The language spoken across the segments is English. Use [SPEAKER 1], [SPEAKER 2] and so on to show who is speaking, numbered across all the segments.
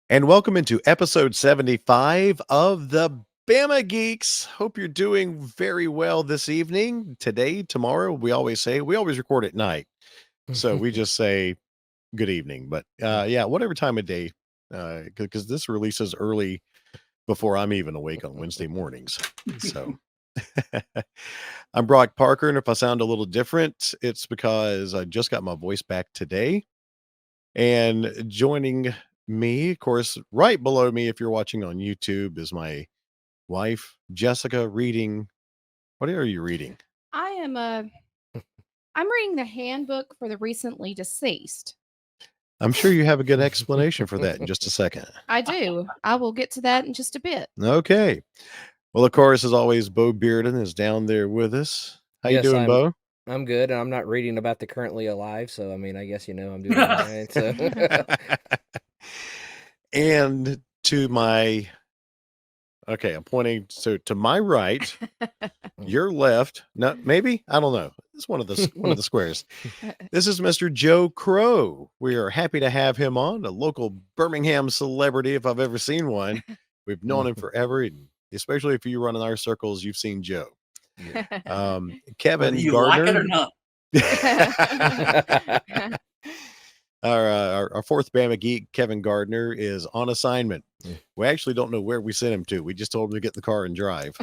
[SPEAKER 1] And welcome into episode 75 of the Bama Geeks. Hope you're doing very well this evening, today, tomorrow. We always record at night. So we just say good evening. But yeah, whatever time of day, because this releases early before I'm even awake on Wednesday mornings. So I'm Brock Parker. And if I sound a little different, it's because I just got my voice back today. And joining me, of course, right below me, if you're watching on YouTube, is my wife, Jessica, reading. What are you reading?
[SPEAKER 2] I am I'm reading the handbook for the recently deceased.
[SPEAKER 1] I'm sure you have a good explanation for that in just a second.
[SPEAKER 2] I do. I will get to that in just a bit.
[SPEAKER 1] Okay. Well, of course, as always, Bo Bearden is down there with us. How you doing, Bo?
[SPEAKER 3] I'm good, and I'm not reading about the currently alive, so I mean, I guess I'm doing all right. So.
[SPEAKER 1] And to my, okay, I'm pointing to my right, your left. No, maybe I don't know. It's one of the squares. This is Mr. Joe Crowe. We are happy to have him on, a local Birmingham celebrity, if I've ever seen one. We've known him forever, and especially if you run in our circles, you've seen Joe. Kevin
[SPEAKER 4] Whether you
[SPEAKER 1] Gardner.
[SPEAKER 4] like it or not.
[SPEAKER 1] Our fourth Bama geek, Kevin Gardner, is on assignment. We actually don't know where we sent him to. We just told him to get in the car and drive.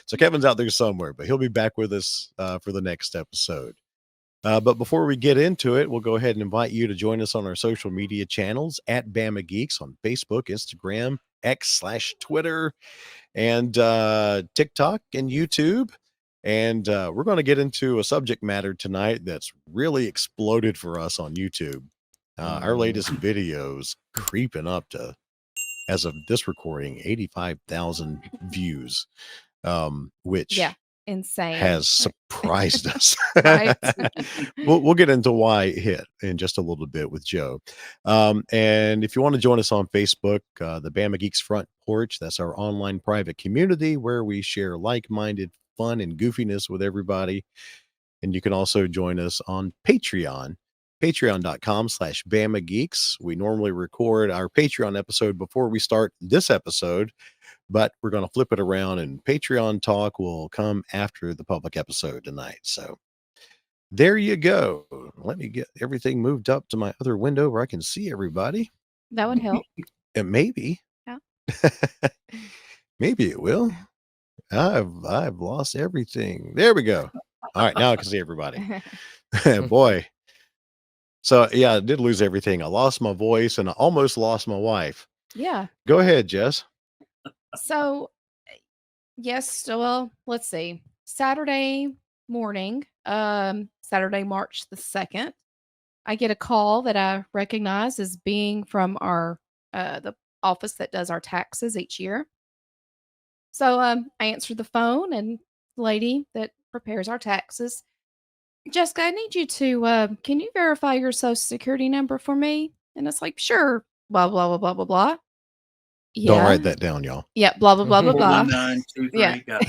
[SPEAKER 1] So Kevin's out there somewhere, but he'll be back with us for the next episode. But before we get into it, we'll go ahead and invite you to join us on our social media channels at Bama Geeks on Facebook, Instagram, X/Twitter, and TikTok and YouTube. And we're going to get into a subject matter tonight that's really exploded for us on YouTube. Our latest videos creeping up to, as of this recording, 85,000 views, which
[SPEAKER 2] insane
[SPEAKER 1] has surprised us.
[SPEAKER 2] Right?
[SPEAKER 1] We'll get into why it hit in just a little bit with Joe. And if you want to join us on Facebook, the Bama Geeks Front Porch, that's our online private community where we share like-minded fun and goofiness with everybody. And you can also join us on Patreon, patreon.com/Bama Geeks. We normally record our Patreon episode before we start this episode, but we're going to flip it around and Patreon talk will come after the public episode tonight. So there you go. Let me get everything moved up to my other window where I can see everybody.
[SPEAKER 2] That would help.
[SPEAKER 1] And maybe.
[SPEAKER 2] Yeah.
[SPEAKER 1] Maybe it will. I've lost everything. There we go. All right, now I can see everybody. Boy. So yeah, I did lose everything. I lost my voice and I almost lost my wife.
[SPEAKER 2] Yeah.
[SPEAKER 1] Go ahead, Jess.
[SPEAKER 2] So yes, well, let's see. Saturday morning, Saturday, March the 2nd, I get a call that I recognize as being from our the office that does our taxes each year. So I answered the phone, and the lady that prepares our taxes, Jessica, I need you to, can you verify your social security number for me? And it's like, sure, blah, blah, blah, blah, blah, blah. Yeah.
[SPEAKER 1] Don't write that down, y'all.
[SPEAKER 2] Yeah, blah, blah, blah, blah, blah.
[SPEAKER 4] 923,
[SPEAKER 2] Yeah.
[SPEAKER 4] go.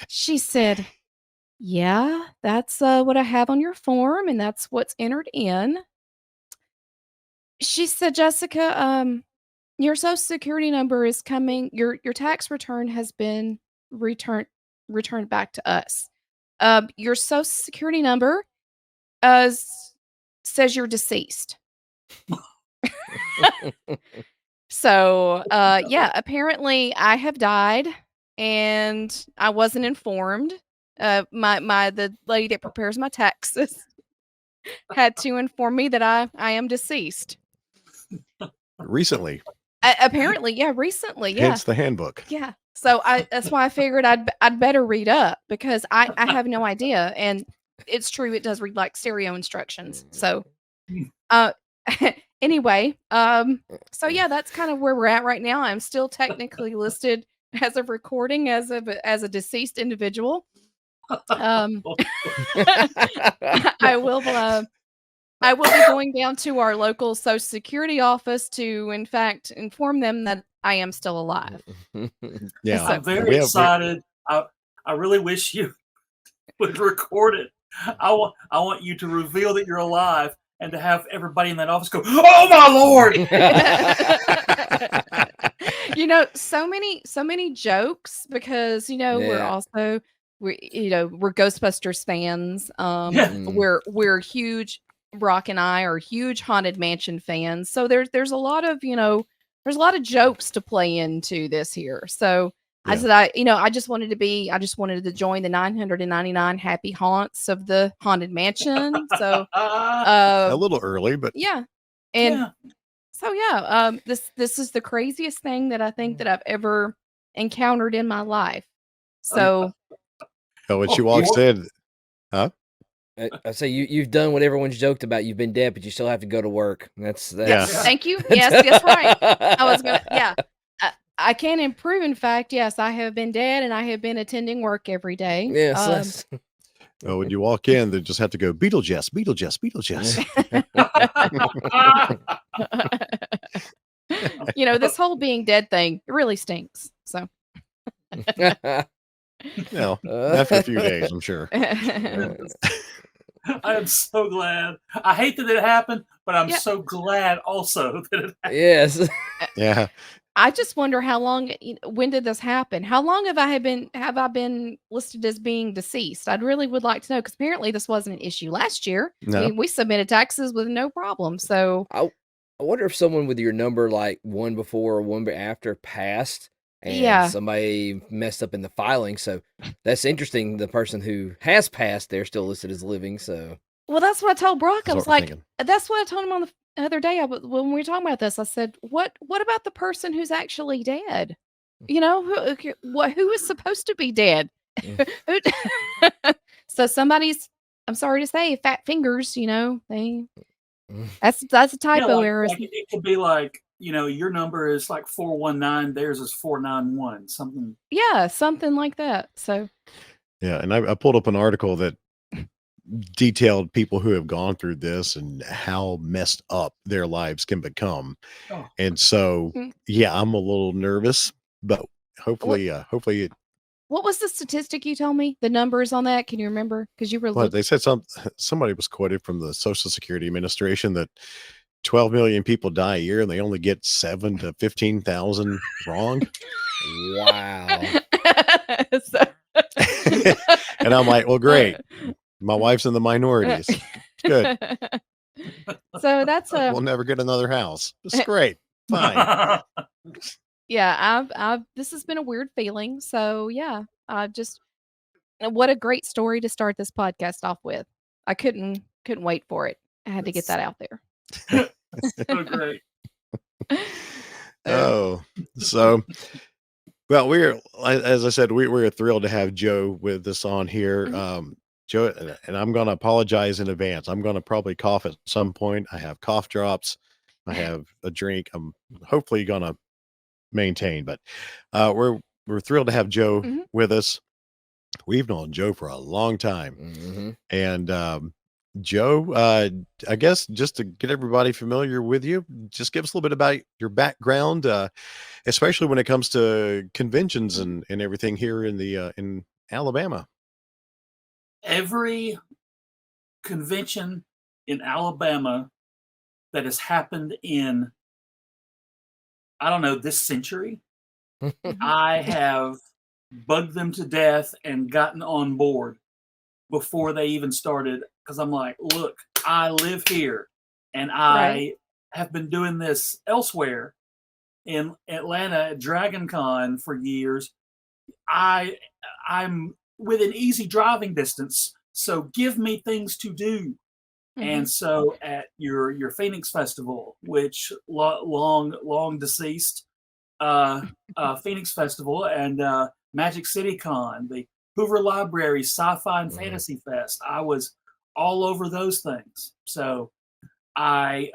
[SPEAKER 2] She said, yeah, that's what I have on your form, and that's what's entered in. She said, Jessica, your social security number is coming. Your tax return has been returned back to us. Your social security number says you're deceased. So, yeah, apparently I have died and I wasn't informed. The lady that prepares my taxes had to inform me that I am deceased.
[SPEAKER 1] Recently.
[SPEAKER 2] Apparently, yeah, recently, yeah.
[SPEAKER 1] Hence the handbook.
[SPEAKER 2] Yeah. So that's why I figured I'd better read up because I have no idea. And it's true, it does read like stereo instructions. So anyway, so yeah, that's kind of where we're at right now. I'm still technically listed as of recording as a deceased individual. I will be going down to our local Social Security office to, in fact, inform them that I am still alive.
[SPEAKER 1] Yeah,
[SPEAKER 4] I'm very excited. I really wish you would record it I want you to reveal that you're alive and to have everybody in that office go, "Oh my Lord!"
[SPEAKER 2] So many jokes because we're
[SPEAKER 3] Yeah.
[SPEAKER 2] also we're Ghostbusters fans.
[SPEAKER 4] Yeah.
[SPEAKER 2] We're huge. Brock and I are huge Haunted Mansion fans. So there's a lot of there's a lot of jokes to play into this here. So I
[SPEAKER 1] Yeah.
[SPEAKER 2] said I just wanted to join the 999 happy haunts of the Haunted Mansion. So
[SPEAKER 1] A little early, but
[SPEAKER 2] yeah. And
[SPEAKER 4] Yeah.
[SPEAKER 2] so yeah, this is the craziest thing that I think that I've ever encountered in my life. So
[SPEAKER 1] when she
[SPEAKER 4] Oh,
[SPEAKER 1] walks
[SPEAKER 4] you-
[SPEAKER 1] in, huh?
[SPEAKER 3] I say you've done what everyone's joked about. You've been dead, but you still have to go to work. That's
[SPEAKER 1] Yeah.
[SPEAKER 2] thank you. Yes, right. I was gonna I can improve. In fact, yes, I have been dead and I have been attending work every day.
[SPEAKER 3] Yes. that's-
[SPEAKER 1] When you walk in, they just have to go Beetlejuice, Beetlejuice, Beetlejuice.
[SPEAKER 2] This whole being dead thing, it really stinks. So
[SPEAKER 1] After a few days, I'm sure.
[SPEAKER 4] I am so glad. I hate that it happened, but I'm
[SPEAKER 2] Yeah.
[SPEAKER 4] so glad also that it happened.
[SPEAKER 3] Yes.
[SPEAKER 1] Yeah.
[SPEAKER 2] I just wonder how long. When did this happen? How long have I been listed as being deceased? I'd really would like to know because apparently this wasn't an issue last year.
[SPEAKER 1] No.
[SPEAKER 2] We submitted taxes with no problem. So
[SPEAKER 3] I wonder if someone with your number, like one before or one after, passed, and
[SPEAKER 2] Yeah.
[SPEAKER 3] somebody messed up in the filing. So that's interesting. The person who has passed, they're still listed as living. So
[SPEAKER 2] well, that's what I told Brock. I
[SPEAKER 1] That's
[SPEAKER 2] was
[SPEAKER 1] what we're
[SPEAKER 2] like,
[SPEAKER 1] thinking.
[SPEAKER 2] that's what I told him on the other day. When we were talking about this, I said, what about the person who's actually dead? Who is supposed to be dead? Who- so somebody's. I'm sorry to say, fat fingers. They. That's a typo error.
[SPEAKER 4] It could be like, your number is like 419, theirs is 491, something.
[SPEAKER 2] Yeah, something like that. So
[SPEAKER 1] Yeah. And I pulled up an article that detailed people who have gone through this and how messed up their lives can become.
[SPEAKER 4] Oh.
[SPEAKER 1] And so,
[SPEAKER 2] Mm.
[SPEAKER 1] yeah, I'm a little nervous, but hopefully it,
[SPEAKER 2] what was the statistic you told me? The numbers on that? Can you remember? Because you were
[SPEAKER 1] what
[SPEAKER 2] looking.
[SPEAKER 1] they said somebody was quoted from the Social Security Administration that 12 million people die a year and they only get 7 to 15,000 wrong.
[SPEAKER 3] wow.
[SPEAKER 2] So-
[SPEAKER 1] And I'm like, well, great. My wife's in the minorities. Good.
[SPEAKER 2] So that's
[SPEAKER 1] We'll never get another house. It's great. Fine.
[SPEAKER 2] yeah. I've this has been a weird feeling. So yeah, what a great story to start this podcast off with. I couldn't wait for it. I had to get that out there.
[SPEAKER 4] So great.
[SPEAKER 1] Oh, so well, as I said, we're thrilled to have Joe with us on here.
[SPEAKER 2] Mhm.
[SPEAKER 1] Joe, and I'm going to apologize in advance. I'm going to probably cough at some point. I have cough drops. I have a drink. I'm hopefully going to maintain, but we're thrilled to have Joe
[SPEAKER 2] Mhm.
[SPEAKER 1] with us. We've known Joe for a long time,
[SPEAKER 3] Mhm.
[SPEAKER 1] and Joe, I guess just to get everybody familiar with you, just give us a little bit about your background, especially when it comes to conventions and everything here in Alabama.
[SPEAKER 4] Every convention in Alabama that has happened in, I don't know, this century, I have bugged them to death and gotten on board before they even started. Because I'm like, look, I live here and I have been doing this elsewhere in Atlanta at Dragon Con for years. I'm within easy driving distance, so give me things to do. And so at your Phoenix Festival, which long deceased Phoenix Festival, and Magic City Con, the Hoover Library Sci-Fi and Fantasy Fest, I was all over those things. So I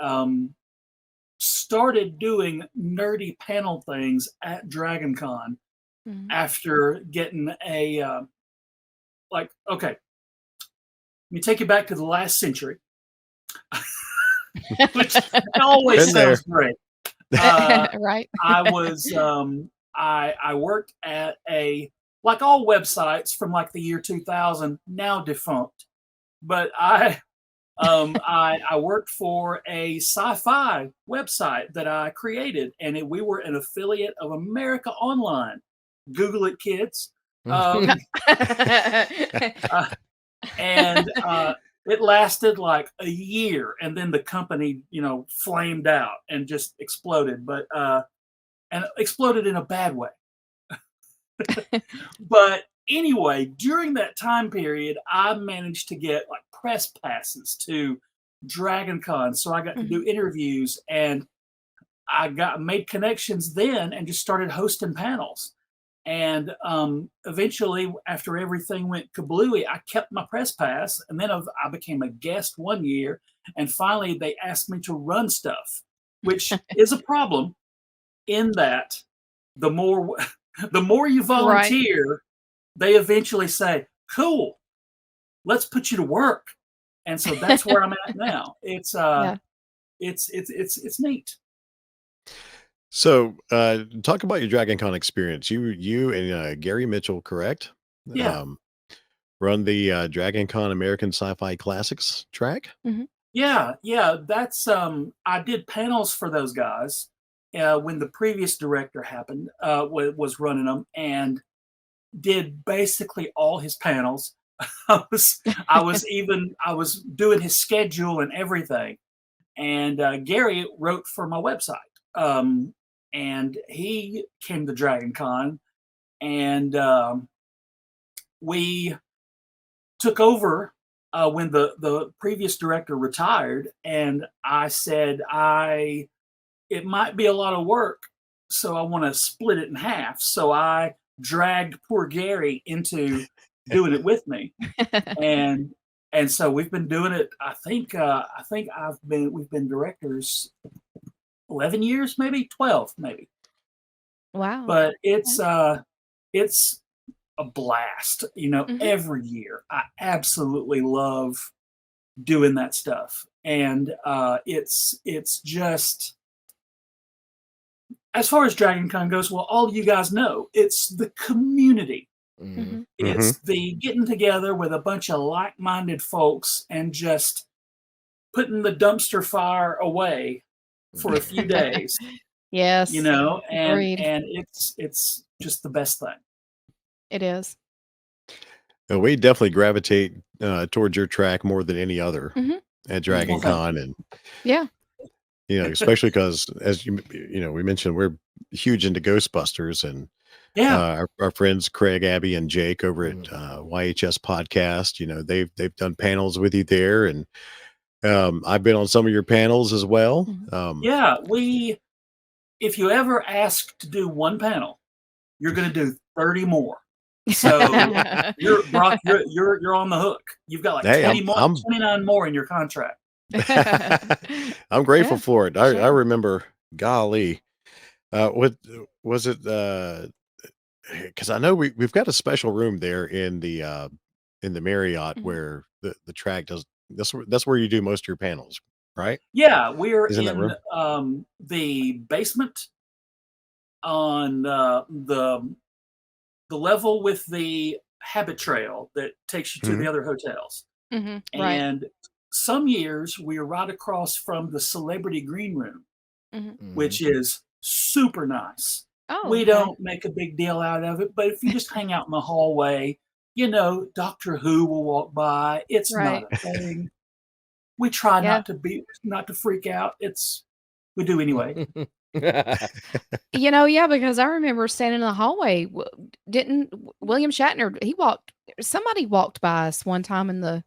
[SPEAKER 4] started doing nerdy panel things at Dragon Con after getting a okay, let me take you back to the last century, which always
[SPEAKER 1] Been there.
[SPEAKER 4] sounds great.
[SPEAKER 2] Right.
[SPEAKER 4] I was I worked at like all websites from like the year 2000, now defunct, but I worked for a Sci-Fi website that I created, and we were an affiliate of America Online. Google it, kids. And it lasted like a year, and then the company, flamed out and just exploded, and exploded in a bad way. But anyway, during that time period, I managed to get like press passes to Dragon Con, so I got to do interviews, and I made connections then, and just started hosting panels. And eventually, after everything went kablooey, I kept my press pass, and then I became a guest one year, and finally they asked me to run stuff, which is a problem in that the more you volunteer, they eventually say, "Cool, let's put you to work." And so that's where I'm at now. It's it's neat.
[SPEAKER 1] So, talk about your Dragon Con experience. You and Gary Mitchell, correct?
[SPEAKER 4] Yeah.
[SPEAKER 1] Run the Dragon Con American Sci-Fi Classics track.
[SPEAKER 4] Yeah. That's I did panels for those guys when the previous director was running them, and did basically all his panels. I was doing his schedule and everything. And Gary wrote for my website. And he came to Dragon Con, and we took over when the previous director retired, and I said it might be a lot of work, so I want to split it in half. So I dragged poor Gary into doing it with me, and so we've been doing it. I think we've been directors 11 years, maybe 12, maybe.
[SPEAKER 2] Wow.
[SPEAKER 4] But it's a blast, every year. I absolutely love doing that stuff. And it's just, as far as Dragon Con goes, well, all you guys know, it's the community. It's the getting together with a bunch of like-minded folks and just putting the dumpster fire away for a few days.
[SPEAKER 2] Yes.
[SPEAKER 4] And
[SPEAKER 2] Agreed.
[SPEAKER 4] it's just the best thing.
[SPEAKER 2] It is.
[SPEAKER 1] We definitely gravitate towards your track more than any other at Dragon Con, and especially because, as we mentioned, we're huge into Ghostbusters, and our friends Craig, Abby, and Jake over at YHS Podcast, they've done panels with you there, and I've been on some of your panels as well.
[SPEAKER 4] If you ever ask to do one panel, you're going to do 30 more. So Brock, you're on the hook. You've got like 29 more in your contract.
[SPEAKER 1] I'm grateful for it. I remember, golly, what was it? Because I know we've got a special room there in the Marriott where the track does. That's where you do most of your panels, right?
[SPEAKER 4] Yeah, we're in the basement on the level with the habit trail that takes you to the other hotels. And some years we're right across from the celebrity green room, which is super nice. We don't make a big deal out of it, but if you just hang out in the hallway, Doctor Who will walk by. It's not a thing. We try not to freak out. We do anyway.
[SPEAKER 2] Because I remember standing in the hallway. Didn't William Shatner? Somebody walked by us one time in the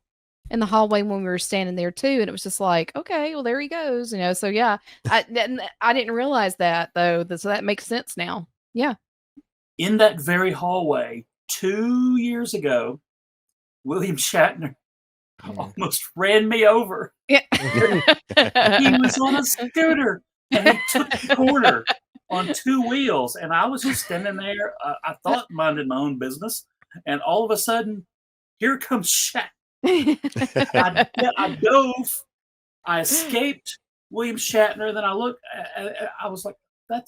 [SPEAKER 2] hallway when we were standing there too, and it was just like, okay, well there he goes, So yeah, I didn't realize that though. So that makes sense now. Yeah.
[SPEAKER 4] In that very hallway 2 years ago, William Shatner almost ran me over.
[SPEAKER 2] Yeah.
[SPEAKER 4] He was on a scooter and he took the corner on 2 wheels, and I was just standing there. I thought minding my own business, and all of a sudden, here comes Shatner. I dove. I escaped William Shatner. Then I looked. I was like, that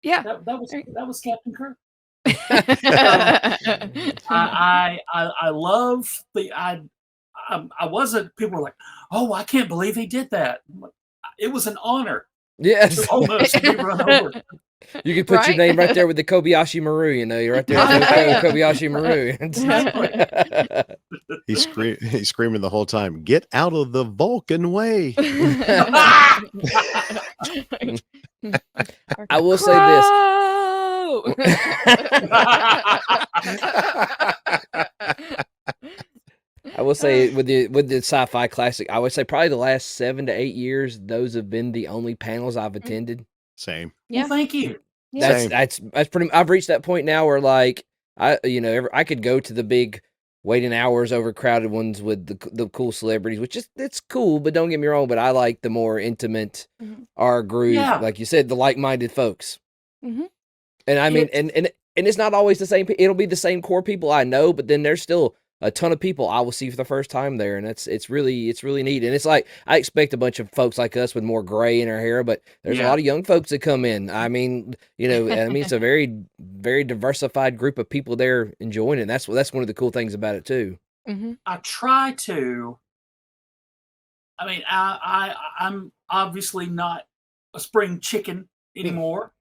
[SPEAKER 4] was Captain Kirk. I love I wasn't. People were like, "Oh, I can't believe he did that." It was an honor
[SPEAKER 3] Yes.
[SPEAKER 4] to almost be run over.
[SPEAKER 3] You could put your
[SPEAKER 2] Right?
[SPEAKER 3] name right there with the Kobayashi Maru, you know, you're right there with Kobayashi Maru.
[SPEAKER 1] He's screaming the whole time, "Get out of the Vulcan way."
[SPEAKER 3] I will say this. I will say with the Sci-Fi Classic, I would say probably the last 7 to 8 years, those have been the only panels I've attended.
[SPEAKER 1] Same.
[SPEAKER 2] Yeah.
[SPEAKER 4] Well, thank you.
[SPEAKER 2] Yeah.
[SPEAKER 1] Same.
[SPEAKER 3] That's pretty. I've reached that point now where like I could go to the big waiting hours overcrowded ones with the cool celebrities, which is it's cool, but don't get me wrong. But I like the more intimate,
[SPEAKER 2] Mhm.
[SPEAKER 3] our group,
[SPEAKER 4] Yeah.
[SPEAKER 3] like you said, the like-minded folks.
[SPEAKER 2] Mhm.
[SPEAKER 3] And I mean, and it's not always the same. It'll be the same core people I know, but then there's still a ton of people I will see for the first time there, and it's really neat. And it's like I expect a bunch of folks like us with more gray in our hair, but there's a
[SPEAKER 4] Yeah.
[SPEAKER 3] lot of young folks that come in. I mean, it's a very very diversified group of people there enjoying it. And that's one of the cool things about it too.
[SPEAKER 2] Mhm.
[SPEAKER 4] I try to. I mean, I'm obviously not a spring chicken anymore,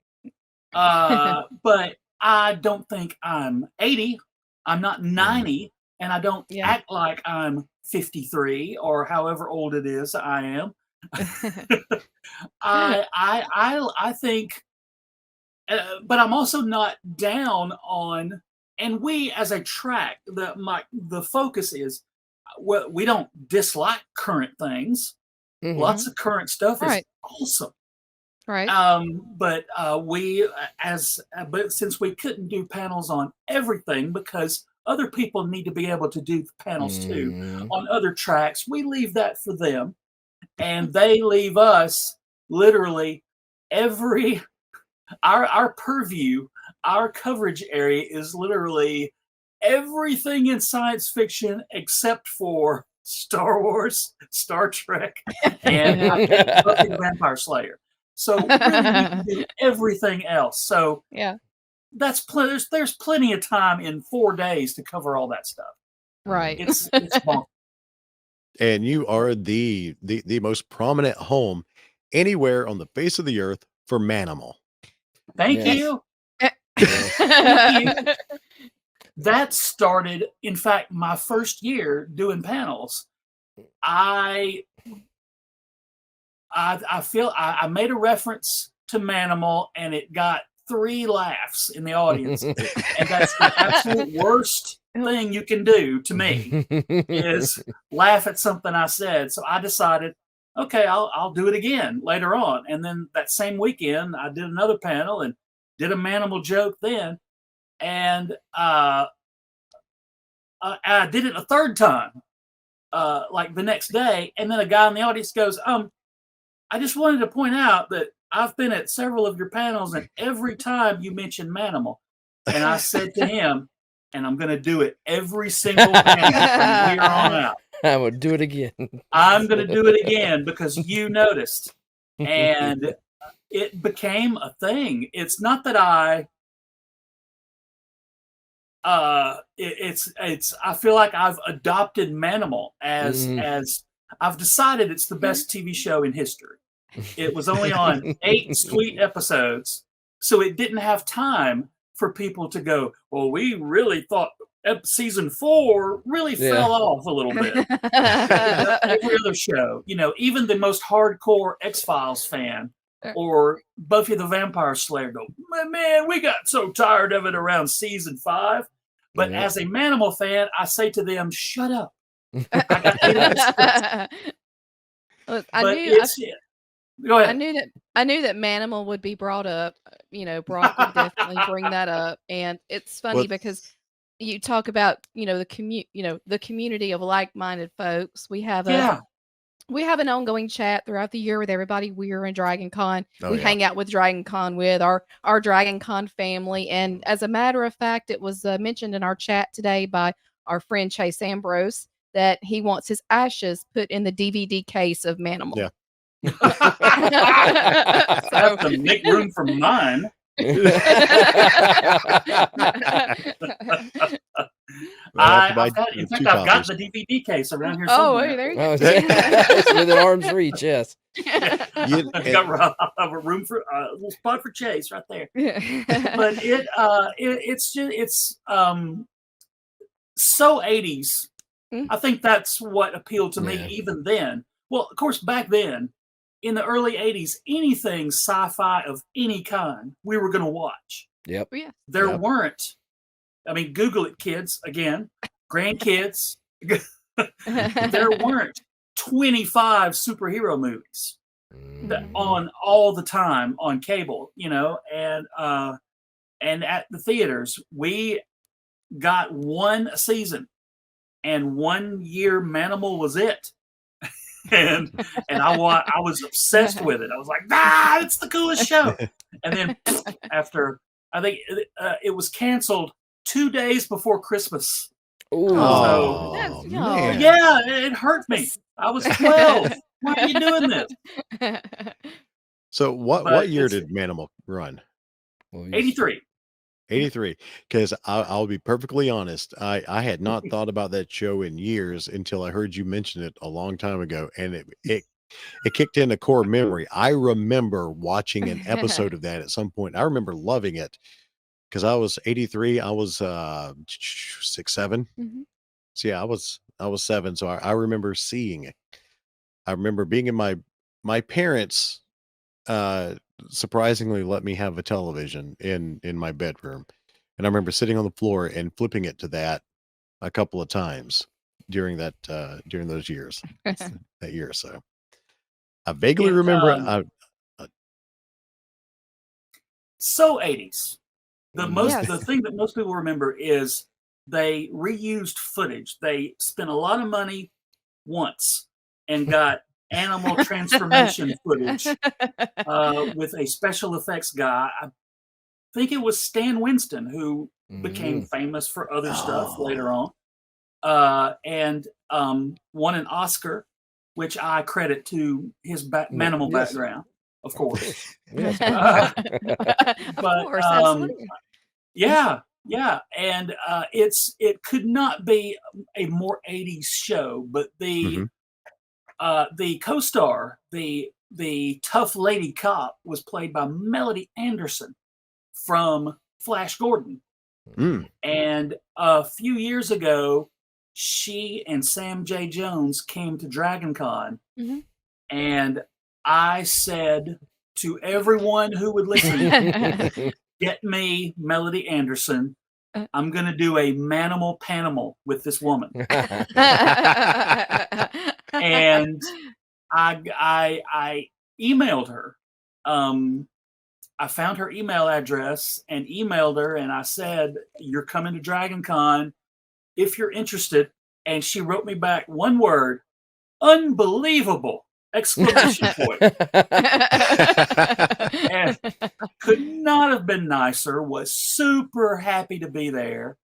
[SPEAKER 4] but I don't think I'm 80. I'm not 90, and I don't
[SPEAKER 2] Yeah.
[SPEAKER 4] act like I'm 53 or however old it is I am. I think, but I'm also not down on. And we, as a track, the focus is, we don't dislike current things.
[SPEAKER 3] Mhm.
[SPEAKER 4] Lots of current stuff is
[SPEAKER 2] Right.
[SPEAKER 4] awesome.
[SPEAKER 2] Right.
[SPEAKER 4] But since we couldn't do panels on everything because other people need to be able to do panels too
[SPEAKER 3] Mhm.
[SPEAKER 4] on other tracks, we leave that for them, and they leave us literally our purview, our coverage area is literally everything in science fiction except for Star Wars, Star Trek, and I think Buffy the Vampire Slayer. So really, we can do everything else. So
[SPEAKER 2] Yeah.
[SPEAKER 4] that's there's plenty of time in 4 days to cover all that stuff.
[SPEAKER 2] Right.
[SPEAKER 4] It's bonkers.
[SPEAKER 1] And you are the most prominent home anywhere on the face of the earth for Manimal.
[SPEAKER 4] Thank
[SPEAKER 3] Yes.
[SPEAKER 4] you.
[SPEAKER 3] Yes.
[SPEAKER 4] That started, in fact, my first year doing panels. I feel I made a reference to Manimal, and it got 3 laughs in the audience, and that's the absolute worst thing you can do to me is laugh at something I said. So I decided, okay, I'll do it again later on. And then that same weekend, I did another panel and did a Manimal joke then, and I did it a third time, like the next day. And then a guy in the audience goes, I just wanted to point out that I've been at several of your panels, and every time you mention Manimal, and I said to him, and I'm going to do it every single panel from here on out.
[SPEAKER 3] I would do it again.
[SPEAKER 4] I'm going to do it again because you noticed, and it became a thing. It's not that I feel like I've adopted Manimal as I've decided it's the best TV show in history. It was only on 8 sweet episodes, so it didn't have time for people to go, well, we really thought season 4 really fell off a little bit. Every other show, even the most hardcore X-Files fan or Buffy the Vampire Slayer go, man, we got so tired of it around season 5. But as a Manimal fan, I say to them, shut up. I got 8 episodes.
[SPEAKER 2] Look,
[SPEAKER 4] Go ahead.
[SPEAKER 2] I knew that Manimal would be brought up. Brock would definitely bring that up, and it's funny because you talk about the community of like-minded folks. We have an ongoing chat throughout the year with everybody. We're in Dragon Con. We hang out with Dragon Con with our Dragon Con family, and as a matter of fact, it was mentioned in our chat today by our friend Chase Ambrose that he wants his ashes put in the DVD case of Manimal.
[SPEAKER 1] Yeah.
[SPEAKER 4] I have to make room for mine.
[SPEAKER 1] I'll have to buy
[SPEAKER 4] I've got, in fact,
[SPEAKER 1] two
[SPEAKER 4] I've got
[SPEAKER 1] copies.
[SPEAKER 4] the DVD case around here
[SPEAKER 2] Oh,
[SPEAKER 4] somewhere.
[SPEAKER 2] hey, there you
[SPEAKER 3] Oh,
[SPEAKER 2] go.
[SPEAKER 3] it's within arm's reach. Yes.
[SPEAKER 1] You-
[SPEAKER 4] I've got a room for a little spot for Chase right there. But it's so 80s.
[SPEAKER 2] Mm.
[SPEAKER 4] I think that's what appealed to me
[SPEAKER 3] Yeah.
[SPEAKER 4] even then. Well, of course, back then, in the early 80s, anything sci-fi of any kind, we were going to watch.
[SPEAKER 3] Yep.
[SPEAKER 2] Yeah.
[SPEAKER 4] There
[SPEAKER 1] Yep.
[SPEAKER 4] weren't, I mean, Google it, kids, again, grandkids. There weren't 25 superhero movies that on all the time on cable, you know, and at the theaters, we got one season, and 1 year Manimal was it. and I was obsessed with it. I was like, it's the coolest show. And then after, I think it was canceled 2 days before Christmas.
[SPEAKER 3] Ooh.
[SPEAKER 1] Oh,
[SPEAKER 2] That's-
[SPEAKER 1] man.
[SPEAKER 4] Yeah, it hurt me. I was 12. Why are you doing this?
[SPEAKER 1] So what
[SPEAKER 4] But
[SPEAKER 1] year
[SPEAKER 4] it's-
[SPEAKER 1] did Manimal run?
[SPEAKER 3] Well, you-
[SPEAKER 4] 83.
[SPEAKER 1] 83. Because I'll be perfectly honest, I had not thought about that show in years until I heard you mention it a long time ago, and it kicked in a core memory. I remember watching an episode of that at some point. I remember loving it because I was 83. I was 6, 7.
[SPEAKER 2] Mhm.
[SPEAKER 1] So yeah, I was 7. So I remember seeing it. I remember being in my parents surprisingly let me have a television in my bedroom, and I remember sitting on the floor and flipping it to that a couple of times during those years, that year or so. I vaguely
[SPEAKER 4] It,
[SPEAKER 1] remember
[SPEAKER 4] So 80s.
[SPEAKER 2] Yes.
[SPEAKER 4] The thing that most people remember is they reused footage. They spent a lot of money once and got animal transformation footage with a special effects guy. I think it was Stan Winston, who became famous for other stuff later on, and won an Oscar, which I credit to his Manimal
[SPEAKER 3] Yes.
[SPEAKER 4] background, of course.
[SPEAKER 3] Yes.
[SPEAKER 2] Of
[SPEAKER 4] But,
[SPEAKER 2] course, absolutely.
[SPEAKER 4] Yeah, and it could not be a more 80s show, but the co-star, the tough lady cop, was played by Melody Anderson from Flash Gordon. And a few years ago, she and Sam J. Jones came to Dragon Con,
[SPEAKER 2] Mhm.
[SPEAKER 4] and I said to everyone who would listen, get me Melody Anderson. I'm going to do a Manimal Panimal with this woman. And I emailed her. I found her email address and emailed her, and I said, "You're coming to Dragon Con if you're interested." And she wrote me back one word: "Unbelievable!" Exclamation point. And could not have been nicer. Was super happy to be there,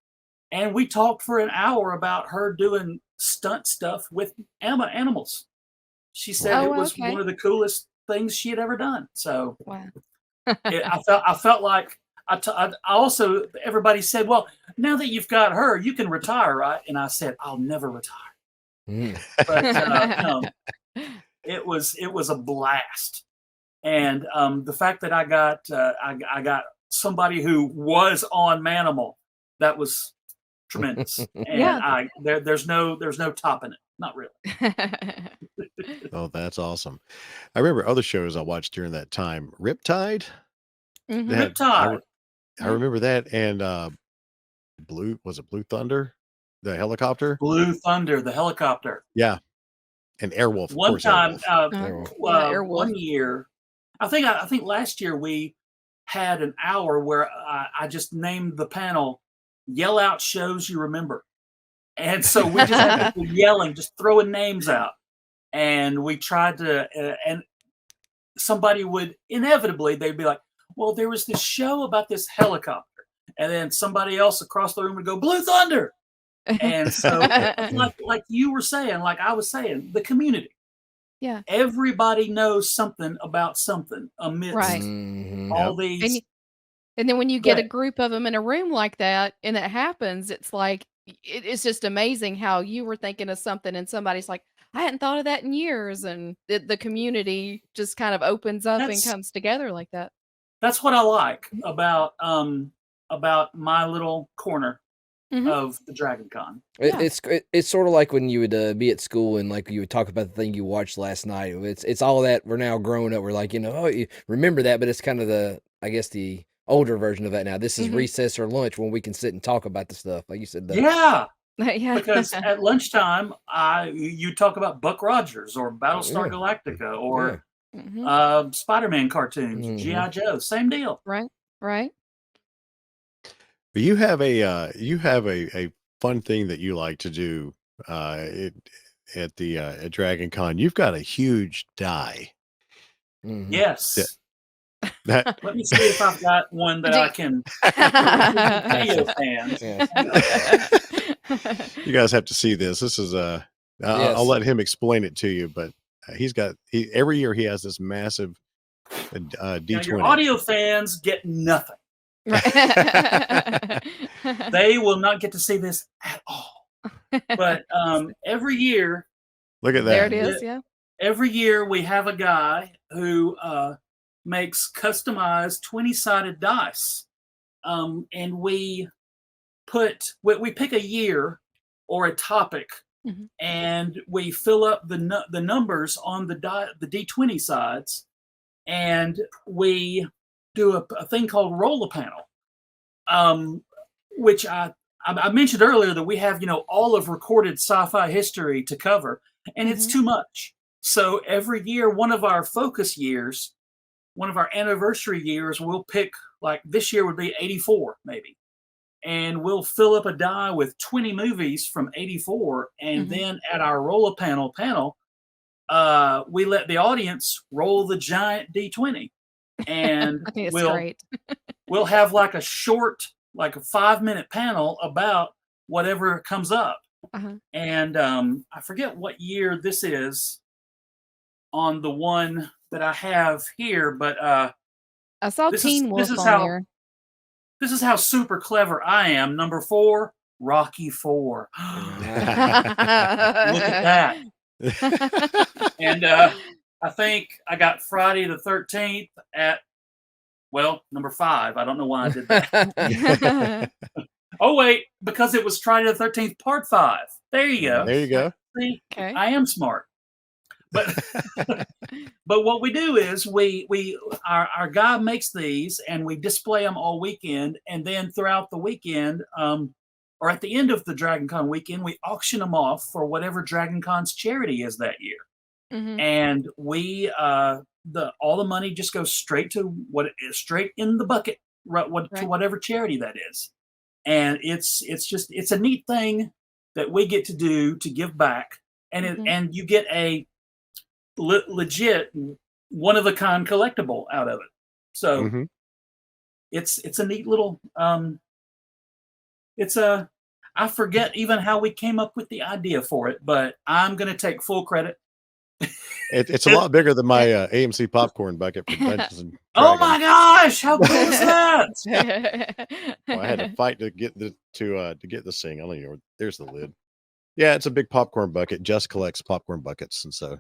[SPEAKER 4] and we talked for an hour about her doing stunt stuff with animals. She said it was one of the coolest things she had ever done. So
[SPEAKER 2] Wow.
[SPEAKER 4] I felt like I also, everybody said, "Well, now that you've got her, you can retire, right?" And I said, "I'll never retire." But no, it was a blast, and the fact that I got somebody who was on Manimal, that was tremendous. And there's no topping it. Not really.
[SPEAKER 1] Oh, that's awesome. I remember other shows I watched during that time. Riptide.
[SPEAKER 2] Mhm.
[SPEAKER 1] That-
[SPEAKER 4] Riptide.
[SPEAKER 1] I remember that, and Blue Thunder, the helicopter.
[SPEAKER 4] Blue Thunder, the helicopter.
[SPEAKER 1] Yeah, and Airwolf. Of
[SPEAKER 4] One
[SPEAKER 1] course,
[SPEAKER 4] time,
[SPEAKER 1] Airwolf.
[SPEAKER 2] Airwolf.
[SPEAKER 4] 1 year, I think last year we had an hour where I just named the panel "Yell Out Shows You Remember," and so we just had people yelling, just throwing names out, and we tried to, and somebody would inevitably, they'd be like, "Well, there was this show about this helicopter," and then somebody else across the room would go, "Blue Thunder." And so, like you were saying, like I was saying, the community.
[SPEAKER 2] Yeah.
[SPEAKER 4] Everybody knows something about something amidst
[SPEAKER 2] Right.
[SPEAKER 3] Mhm.
[SPEAKER 4] all
[SPEAKER 1] Yep.
[SPEAKER 4] these
[SPEAKER 2] And then when you get a
[SPEAKER 4] But
[SPEAKER 2] group of them in a room like that and it happens, it's like it's just amazing how you were thinking of something and somebody's like, I hadn't thought of that in years, and the community just kind of opens up and
[SPEAKER 4] that's
[SPEAKER 2] comes together like that.
[SPEAKER 4] that's what I like about my little corner
[SPEAKER 2] Mhm.
[SPEAKER 4] of the Dragon Con.
[SPEAKER 2] Yeah.
[SPEAKER 3] It's sort of like when you would be at school and like you would talk about the thing you watched last night. It's all that we're now growing up. We're like, oh, you remember that, but it's kind of the older version of that now. This is
[SPEAKER 2] Mhm.
[SPEAKER 3] recess or lunch when we can sit and talk about the stuff. Like you said,
[SPEAKER 4] Yeah,
[SPEAKER 2] Yeah.
[SPEAKER 4] because at lunchtime, you talk about Buck Rogers or Battlestar Galactica or
[SPEAKER 2] Mhm.
[SPEAKER 4] Spider-Man cartoons,
[SPEAKER 3] Mhm.
[SPEAKER 4] G.I. Joe, same deal.
[SPEAKER 2] Right. Right.
[SPEAKER 1] But you have a fun thing that you like to do at the at Dragon Con. You've got a huge die.
[SPEAKER 3] Mhm.
[SPEAKER 4] Yes.
[SPEAKER 1] That
[SPEAKER 4] Let me see if I've got one that
[SPEAKER 2] Do
[SPEAKER 4] I
[SPEAKER 2] you-
[SPEAKER 4] can for the video fans.
[SPEAKER 3] Yeah.
[SPEAKER 1] you guys have to see this. This is I'll
[SPEAKER 3] Yes.
[SPEAKER 1] let him explain it to you, but he every year he has this massive
[SPEAKER 4] Now,
[SPEAKER 1] D20.
[SPEAKER 4] your audio fans get nothing.
[SPEAKER 2] Right.
[SPEAKER 4] They will not get to see this at all. But every year,
[SPEAKER 1] Look at
[SPEAKER 2] There
[SPEAKER 1] that.
[SPEAKER 2] it is. Yeah.
[SPEAKER 4] every year we have a guy who makes customized 20-sided dice, and we pick a year or a topic,
[SPEAKER 2] Mhm.
[SPEAKER 4] and we fill up the numbers on the D20 sides, and we do a thing called roll a panel, which I mentioned earlier that we have all of recorded sci-fi history to cover, and it's
[SPEAKER 2] Mhm.
[SPEAKER 4] too much. So every year, one of our focus years, one of our anniversary years, we'll pick, like this year would be 84 maybe, and we'll fill up a die with 20 movies from 84, and
[SPEAKER 2] Mhm.
[SPEAKER 4] then at our roll a panel, we let the audience roll the giant D20, and
[SPEAKER 2] I think it's great.
[SPEAKER 4] we'll have like a short, like a 5-minute panel about whatever comes up.
[SPEAKER 2] Uh-huh.
[SPEAKER 4] And I forget what year this is on the one that I have here, but
[SPEAKER 2] I saw
[SPEAKER 4] this
[SPEAKER 2] Teen
[SPEAKER 4] is
[SPEAKER 2] Wolf on
[SPEAKER 4] how
[SPEAKER 2] there.
[SPEAKER 4] this is how super clever I am. Number 4, Rocky 4. Look at that. And I think I got Friday the 13th at, well, number 5. I don't know why I did that. Oh, wait, because it was Friday the 13th, part 5. There you go.
[SPEAKER 1] There you go.
[SPEAKER 4] See,
[SPEAKER 2] Okay.
[SPEAKER 4] I am smart. But but what we do is our guy makes these, and we display them all weekend, and then throughout the weekend, or at the end of the Dragon Con weekend, we auction them off for whatever Dragon Con's charity is that year.
[SPEAKER 2] Mhm.
[SPEAKER 4] And we all the money just goes straight in the bucket, to
[SPEAKER 2] Right.
[SPEAKER 4] whatever charity that is. And it's a neat thing that we get to do to give back, and
[SPEAKER 2] Mhm.
[SPEAKER 4] and you get a legit one of a kind collectible out of it. So
[SPEAKER 1] Mhm.
[SPEAKER 4] it's a neat little I forget even how we came up with the idea for it, but I'm going to take full credit.
[SPEAKER 1] It's a lot bigger than my AMC popcorn bucket for Dungeons and
[SPEAKER 4] Oh
[SPEAKER 1] Dragons.
[SPEAKER 4] my gosh, how cool is that?
[SPEAKER 1] Well, I had to fight to get to get this thing. I don't know. There's the lid. Yeah, it's a big popcorn bucket. Just collects popcorn buckets, and so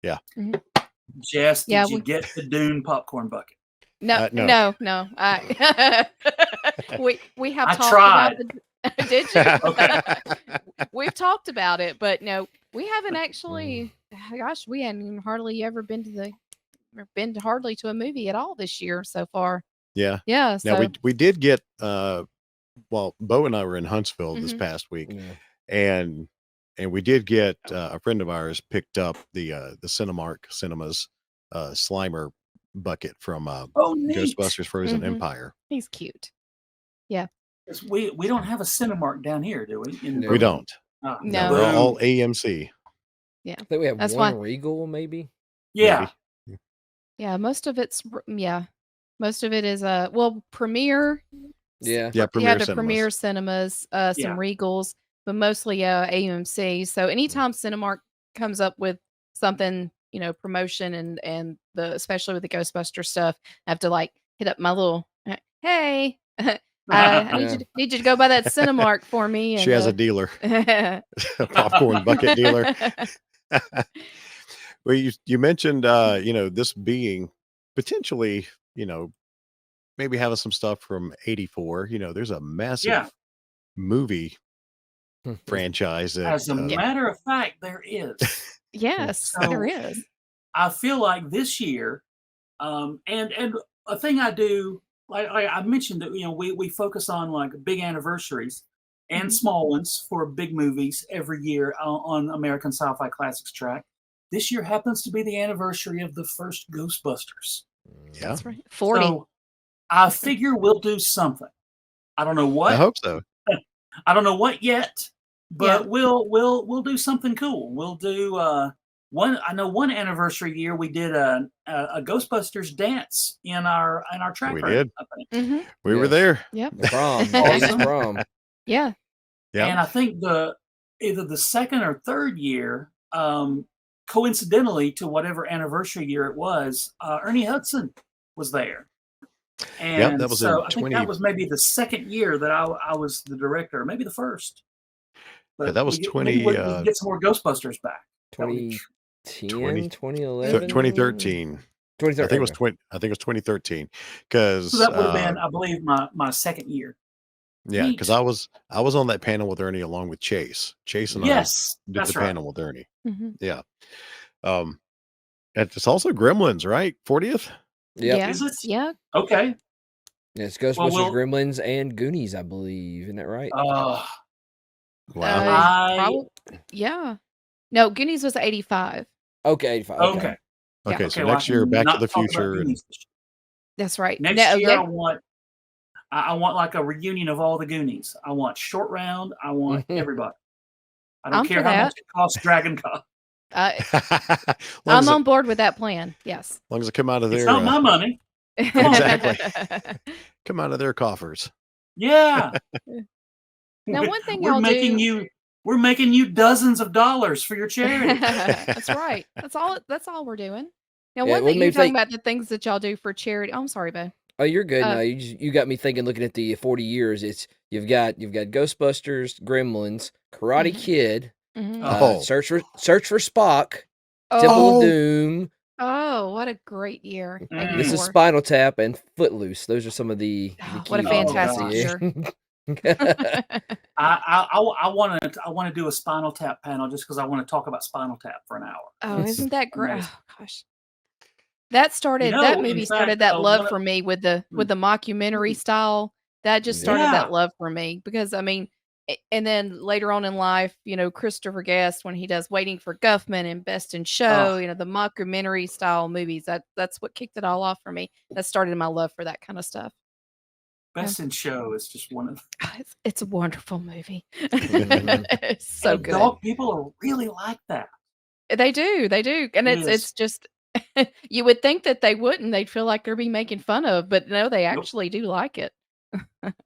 [SPEAKER 2] Mhm.
[SPEAKER 4] Jess,
[SPEAKER 2] Yeah,
[SPEAKER 4] did you get the Dune popcorn bucket?
[SPEAKER 2] No,
[SPEAKER 1] no.
[SPEAKER 2] no. We have
[SPEAKER 4] I
[SPEAKER 2] talked
[SPEAKER 4] tried.
[SPEAKER 2] about the did you?
[SPEAKER 4] Okay.
[SPEAKER 2] We've talked about it, but no, we haven't actually. Gosh, we hadn't even hardly ever been to hardly to a movie at all this year so far.
[SPEAKER 1] Yeah.
[SPEAKER 2] Yeah,
[SPEAKER 1] Now
[SPEAKER 2] so
[SPEAKER 1] we did get well, Bo and I were in Huntsville this
[SPEAKER 2] Mhm.
[SPEAKER 1] past week,
[SPEAKER 3] Yeah.
[SPEAKER 1] and we did get a friend of ours picked up the Cinemark Cinemas Slimer bucket from
[SPEAKER 4] Oh, neat.
[SPEAKER 1] Ghostbusters Frozen
[SPEAKER 2] Mhm.
[SPEAKER 1] Empire.
[SPEAKER 2] he's cute.
[SPEAKER 4] 'Cause we don't have a Cinemark down here, do we? In
[SPEAKER 3] No.
[SPEAKER 1] We
[SPEAKER 4] Birmingham?
[SPEAKER 1] don't.
[SPEAKER 4] Ah,
[SPEAKER 2] No.
[SPEAKER 1] We're all
[SPEAKER 4] boo.
[SPEAKER 1] AMC.
[SPEAKER 3] I think we have
[SPEAKER 2] That's
[SPEAKER 3] one
[SPEAKER 2] why.
[SPEAKER 3] Regal, maybe.
[SPEAKER 4] Yeah.
[SPEAKER 1] Maybe.
[SPEAKER 2] Yeah, most of it is well, Premiere.
[SPEAKER 3] Yeah.
[SPEAKER 1] Yeah,
[SPEAKER 2] You
[SPEAKER 1] Premier
[SPEAKER 2] have the
[SPEAKER 1] Cinemas.
[SPEAKER 2] Premiere Cinemas, some
[SPEAKER 4] Yeah.
[SPEAKER 2] Regals, but mostly AMC. So anytime Cinemark comes up with something, promotion and especially with the Ghostbuster stuff, I have to like hit up my little hey, I need you to go by that Cinemark for me. And,
[SPEAKER 1] She has a dealer, a popcorn bucket dealer. Well, you mentioned, this being potentially, maybe having some stuff from '84. There's a massive
[SPEAKER 4] Yeah.
[SPEAKER 1] movie franchise that
[SPEAKER 4] As a matter of fact, there is.
[SPEAKER 2] Yes,
[SPEAKER 4] So
[SPEAKER 2] there is.
[SPEAKER 4] I feel like this year, and a thing I do, like I mentioned that we focus on like big anniversaries and
[SPEAKER 2] Mhm.
[SPEAKER 4] small ones for big movies every year on American Sci-Fi Classics track. This year happens to be the anniversary of the first Ghostbusters.
[SPEAKER 1] yeah,
[SPEAKER 2] That's right. 40.
[SPEAKER 4] So I figure we'll do something. I don't know
[SPEAKER 1] I
[SPEAKER 4] what.
[SPEAKER 1] hope so.
[SPEAKER 4] I don't know what yet,
[SPEAKER 2] Yeah.
[SPEAKER 4] but we'll do something cool. We'll do one anniversary year we did a Ghostbusters dance in our track
[SPEAKER 1] We
[SPEAKER 4] room,
[SPEAKER 1] did.
[SPEAKER 4] I think.
[SPEAKER 2] Mhm.
[SPEAKER 1] We were
[SPEAKER 3] Yes.
[SPEAKER 1] there.
[SPEAKER 2] Yep.
[SPEAKER 3] The prom, the
[SPEAKER 4] Awesome.
[SPEAKER 3] 80s prom.
[SPEAKER 2] Yeah.
[SPEAKER 1] Yeah.
[SPEAKER 4] And I think either the second or third year, coincidentally to whatever anniversary year it was, Ernie Hudson was there. And
[SPEAKER 1] that was
[SPEAKER 4] so
[SPEAKER 1] in
[SPEAKER 4] I think that was maybe the second year that I was the director, maybe the first. But
[SPEAKER 1] that was
[SPEAKER 4] maybe we can get some more Ghostbusters back. That would be
[SPEAKER 3] 2010,
[SPEAKER 1] 20
[SPEAKER 3] 2011,
[SPEAKER 1] 2013. I
[SPEAKER 3] 2013.
[SPEAKER 1] think it was 2013 because
[SPEAKER 4] So that would have been, I believe, my second year.
[SPEAKER 1] yeah, because I was on that panel with Ernie along with Chase. Chase and
[SPEAKER 4] Yes,
[SPEAKER 1] I did
[SPEAKER 4] that's
[SPEAKER 1] the
[SPEAKER 4] right.
[SPEAKER 1] panel with Ernie.
[SPEAKER 2] Mhm.
[SPEAKER 1] Yeah. And it's also Gremlins, right? 40th?
[SPEAKER 3] Yep.
[SPEAKER 2] Yeah.
[SPEAKER 4] Is it?
[SPEAKER 2] Yeah.
[SPEAKER 4] Okay.
[SPEAKER 3] It's Ghostbusters,
[SPEAKER 4] we'll-
[SPEAKER 3] Gremlins, and Goonies, I believe. Isn't that right?
[SPEAKER 1] Wow.
[SPEAKER 2] Yeah. No, Goonies was 85.
[SPEAKER 3] Okay, 85.
[SPEAKER 4] Okay.
[SPEAKER 1] Okay, so
[SPEAKER 4] well, I
[SPEAKER 1] next year,
[SPEAKER 4] can
[SPEAKER 1] Back to
[SPEAKER 4] not
[SPEAKER 1] the
[SPEAKER 4] talk about
[SPEAKER 1] Future. And
[SPEAKER 4] Goonies this year.
[SPEAKER 2] That's right.
[SPEAKER 4] Next
[SPEAKER 2] No,
[SPEAKER 4] year,
[SPEAKER 2] yeah.
[SPEAKER 4] I want like a reunion of all the Goonies. I want Short Round. I want everybody. I don't
[SPEAKER 2] I'm
[SPEAKER 4] care
[SPEAKER 2] for
[SPEAKER 4] how much
[SPEAKER 2] that.
[SPEAKER 4] it costs Dragon Con.
[SPEAKER 2] I'm on board with that plan. Yes.
[SPEAKER 1] As long as it come out of
[SPEAKER 4] It's
[SPEAKER 1] their
[SPEAKER 4] not my money.
[SPEAKER 1] exactly. Come out of their coffers.
[SPEAKER 4] Yeah.
[SPEAKER 2] Now, one thing
[SPEAKER 4] we're
[SPEAKER 2] y'all
[SPEAKER 4] making
[SPEAKER 2] do.
[SPEAKER 4] we're making you dozens of dollars for your charity.
[SPEAKER 2] That's right. That's all we're doing. Now,
[SPEAKER 3] Yeah,
[SPEAKER 2] one
[SPEAKER 3] what
[SPEAKER 2] thing
[SPEAKER 3] made
[SPEAKER 2] you're
[SPEAKER 3] me
[SPEAKER 2] talking
[SPEAKER 3] think-
[SPEAKER 2] about the things that y'all do for charity. Oh, I'm sorry, Bo.
[SPEAKER 3] Oh, you're good. No, you got me thinking. Looking at the 40 years, you've got Ghostbusters, Gremlins, Karate Kid,
[SPEAKER 2] Mhm.
[SPEAKER 3] Search for Spock,
[SPEAKER 2] Oh,
[SPEAKER 3] Temple of Doom.
[SPEAKER 2] oh, what a great year!
[SPEAKER 4] Mm.
[SPEAKER 3] This is
[SPEAKER 2] 84.
[SPEAKER 3] Spinal Tap and Footloose. Those are some of the
[SPEAKER 2] What a
[SPEAKER 3] key
[SPEAKER 2] fantastic
[SPEAKER 3] ones.
[SPEAKER 2] year.
[SPEAKER 4] I want to do a Spinal Tap panel just because I want to talk about Spinal Tap for an hour.
[SPEAKER 2] Oh, isn't that great?
[SPEAKER 4] amazing.
[SPEAKER 2] Oh, gosh. That started
[SPEAKER 4] know,
[SPEAKER 2] that
[SPEAKER 4] in
[SPEAKER 2] movie
[SPEAKER 4] fact,
[SPEAKER 2] started that
[SPEAKER 4] one
[SPEAKER 2] love
[SPEAKER 4] of-
[SPEAKER 2] for me with the mockumentary style. That just started
[SPEAKER 4] Yeah.
[SPEAKER 2] that love for me because I mean, and then later on in life, Christopher Guest when he does Waiting for Guffman and Best in Show, the mockumentary style movies. That's what kicked it all off for me. That started my love for that kind of stuff.
[SPEAKER 4] Best in Show is just one of
[SPEAKER 2] It's a wonderful movie.
[SPEAKER 3] Mhm.
[SPEAKER 2] It's so
[SPEAKER 4] and
[SPEAKER 2] good.
[SPEAKER 4] dog people are really like that.
[SPEAKER 2] They do, and
[SPEAKER 4] It
[SPEAKER 2] it's just you would think that they wouldn't. They'd feel like they're being making fun of, but no, they
[SPEAKER 4] Nope.
[SPEAKER 2] actually do like it.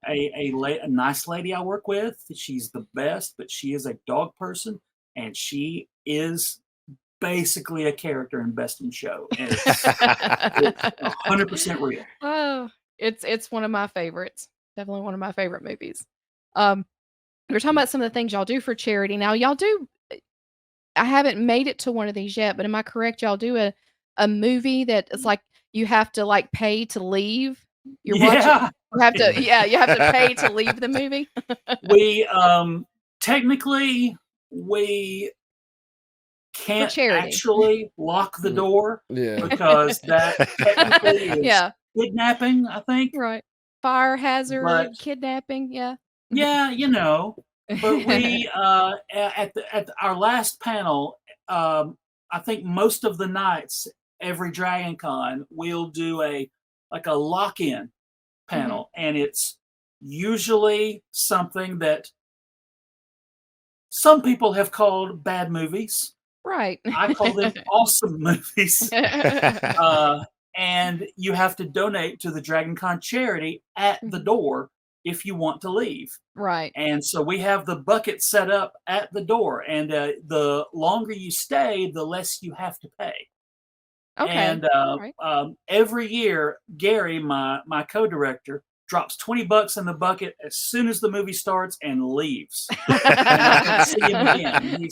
[SPEAKER 4] A nice lady I work with, she's the best, but she is a dog person, and she is basically a character in Best in Show. And it's 100% real.
[SPEAKER 2] Oh, it's one of my favorites. Definitely one of my favorite movies. We're talking about some of the things y'all do for charity. Now, y'all do. I haven't made it to one of these yet, but am I correct? Y'all do a movie that it's like you have to like pay to leave. You're watching. You have to. Yeah, you have to pay to leave the movie.
[SPEAKER 4] We technically we can't
[SPEAKER 2] charity.
[SPEAKER 4] actually lock the door
[SPEAKER 3] Yeah.
[SPEAKER 4] because that technically is
[SPEAKER 2] Yeah,
[SPEAKER 4] kidnapping, I think.
[SPEAKER 2] right. Fire hazard,
[SPEAKER 4] But-
[SPEAKER 2] kidnapping. Yeah.
[SPEAKER 4] Yeah, but we at our last panel, I think most of the nights, every Dragon Con, we'll do a lock-in panel, and it's usually something that some people have called bad movies.
[SPEAKER 2] Right.
[SPEAKER 4] I call them awesome movies. And you have to donate to the Dragon Con charity at the door if you want to leave.
[SPEAKER 2] Right.
[SPEAKER 4] And so we have the bucket set up at the door, and the longer you stay, the less you have to pay.
[SPEAKER 2] Okay.
[SPEAKER 4] And
[SPEAKER 2] All right.
[SPEAKER 4] every year, Gary, my co-director, drops $20 in the bucket as soon as the movie starts and leaves. And I don't see him again.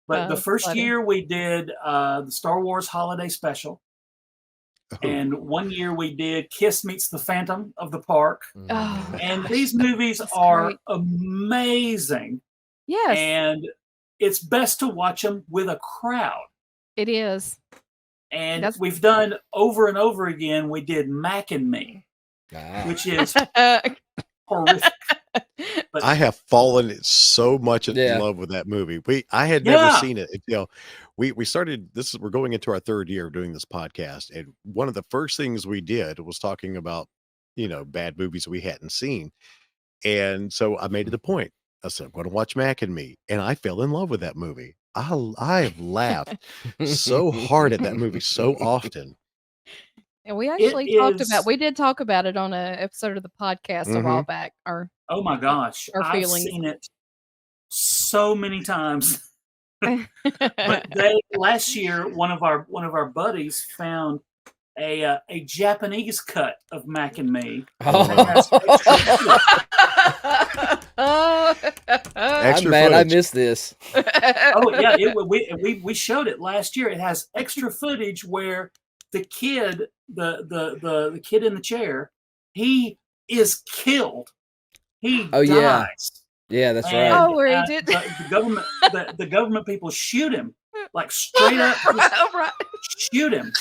[SPEAKER 4] But the first
[SPEAKER 2] funny.
[SPEAKER 4] year we did the Star Wars Holiday Special. And one year we did Kiss Meets the Phantom of the Park.
[SPEAKER 2] Oh,
[SPEAKER 4] And
[SPEAKER 2] gosh,
[SPEAKER 4] these movies
[SPEAKER 2] that's
[SPEAKER 4] are
[SPEAKER 2] great.
[SPEAKER 4] amazing.
[SPEAKER 2] Yes,
[SPEAKER 4] And it's best to watch them with a crowd.
[SPEAKER 2] it is.
[SPEAKER 4] And
[SPEAKER 2] That's-
[SPEAKER 4] we've done over and over again, we did Mac and Me, which is horrific. But
[SPEAKER 1] I have fallen so much in
[SPEAKER 3] Yeah.
[SPEAKER 1] love with that movie. I had never seen it. We started we're going into our third year of doing this podcast, and one of the first things we did was talking about, bad movies we hadn't seen. And so I made it a point. I said, I'm going to watch Mac and Me, and I fell in love with that movie. I've laughed so hard at that movie so often.
[SPEAKER 2] And we
[SPEAKER 4] It
[SPEAKER 2] actually
[SPEAKER 4] is-
[SPEAKER 2] did talk about it on an episode of the podcast a while back.
[SPEAKER 4] Oh my gosh,
[SPEAKER 2] Our
[SPEAKER 4] I've
[SPEAKER 2] feelings.
[SPEAKER 4] seen it so many times. But last year, one of our buddies found a Japanese cut of Mac and Me.
[SPEAKER 3] I'm mad I missed this.
[SPEAKER 4] Oh yeah, we showed it last year. It has extra footage where the kid, the kid in the chair, he is killed. He dies.
[SPEAKER 3] Yeah, that's
[SPEAKER 4] And,
[SPEAKER 3] right.
[SPEAKER 2] Oh, where he did-
[SPEAKER 4] the government people shoot him, like straight up
[SPEAKER 2] Right.
[SPEAKER 4] shoot him.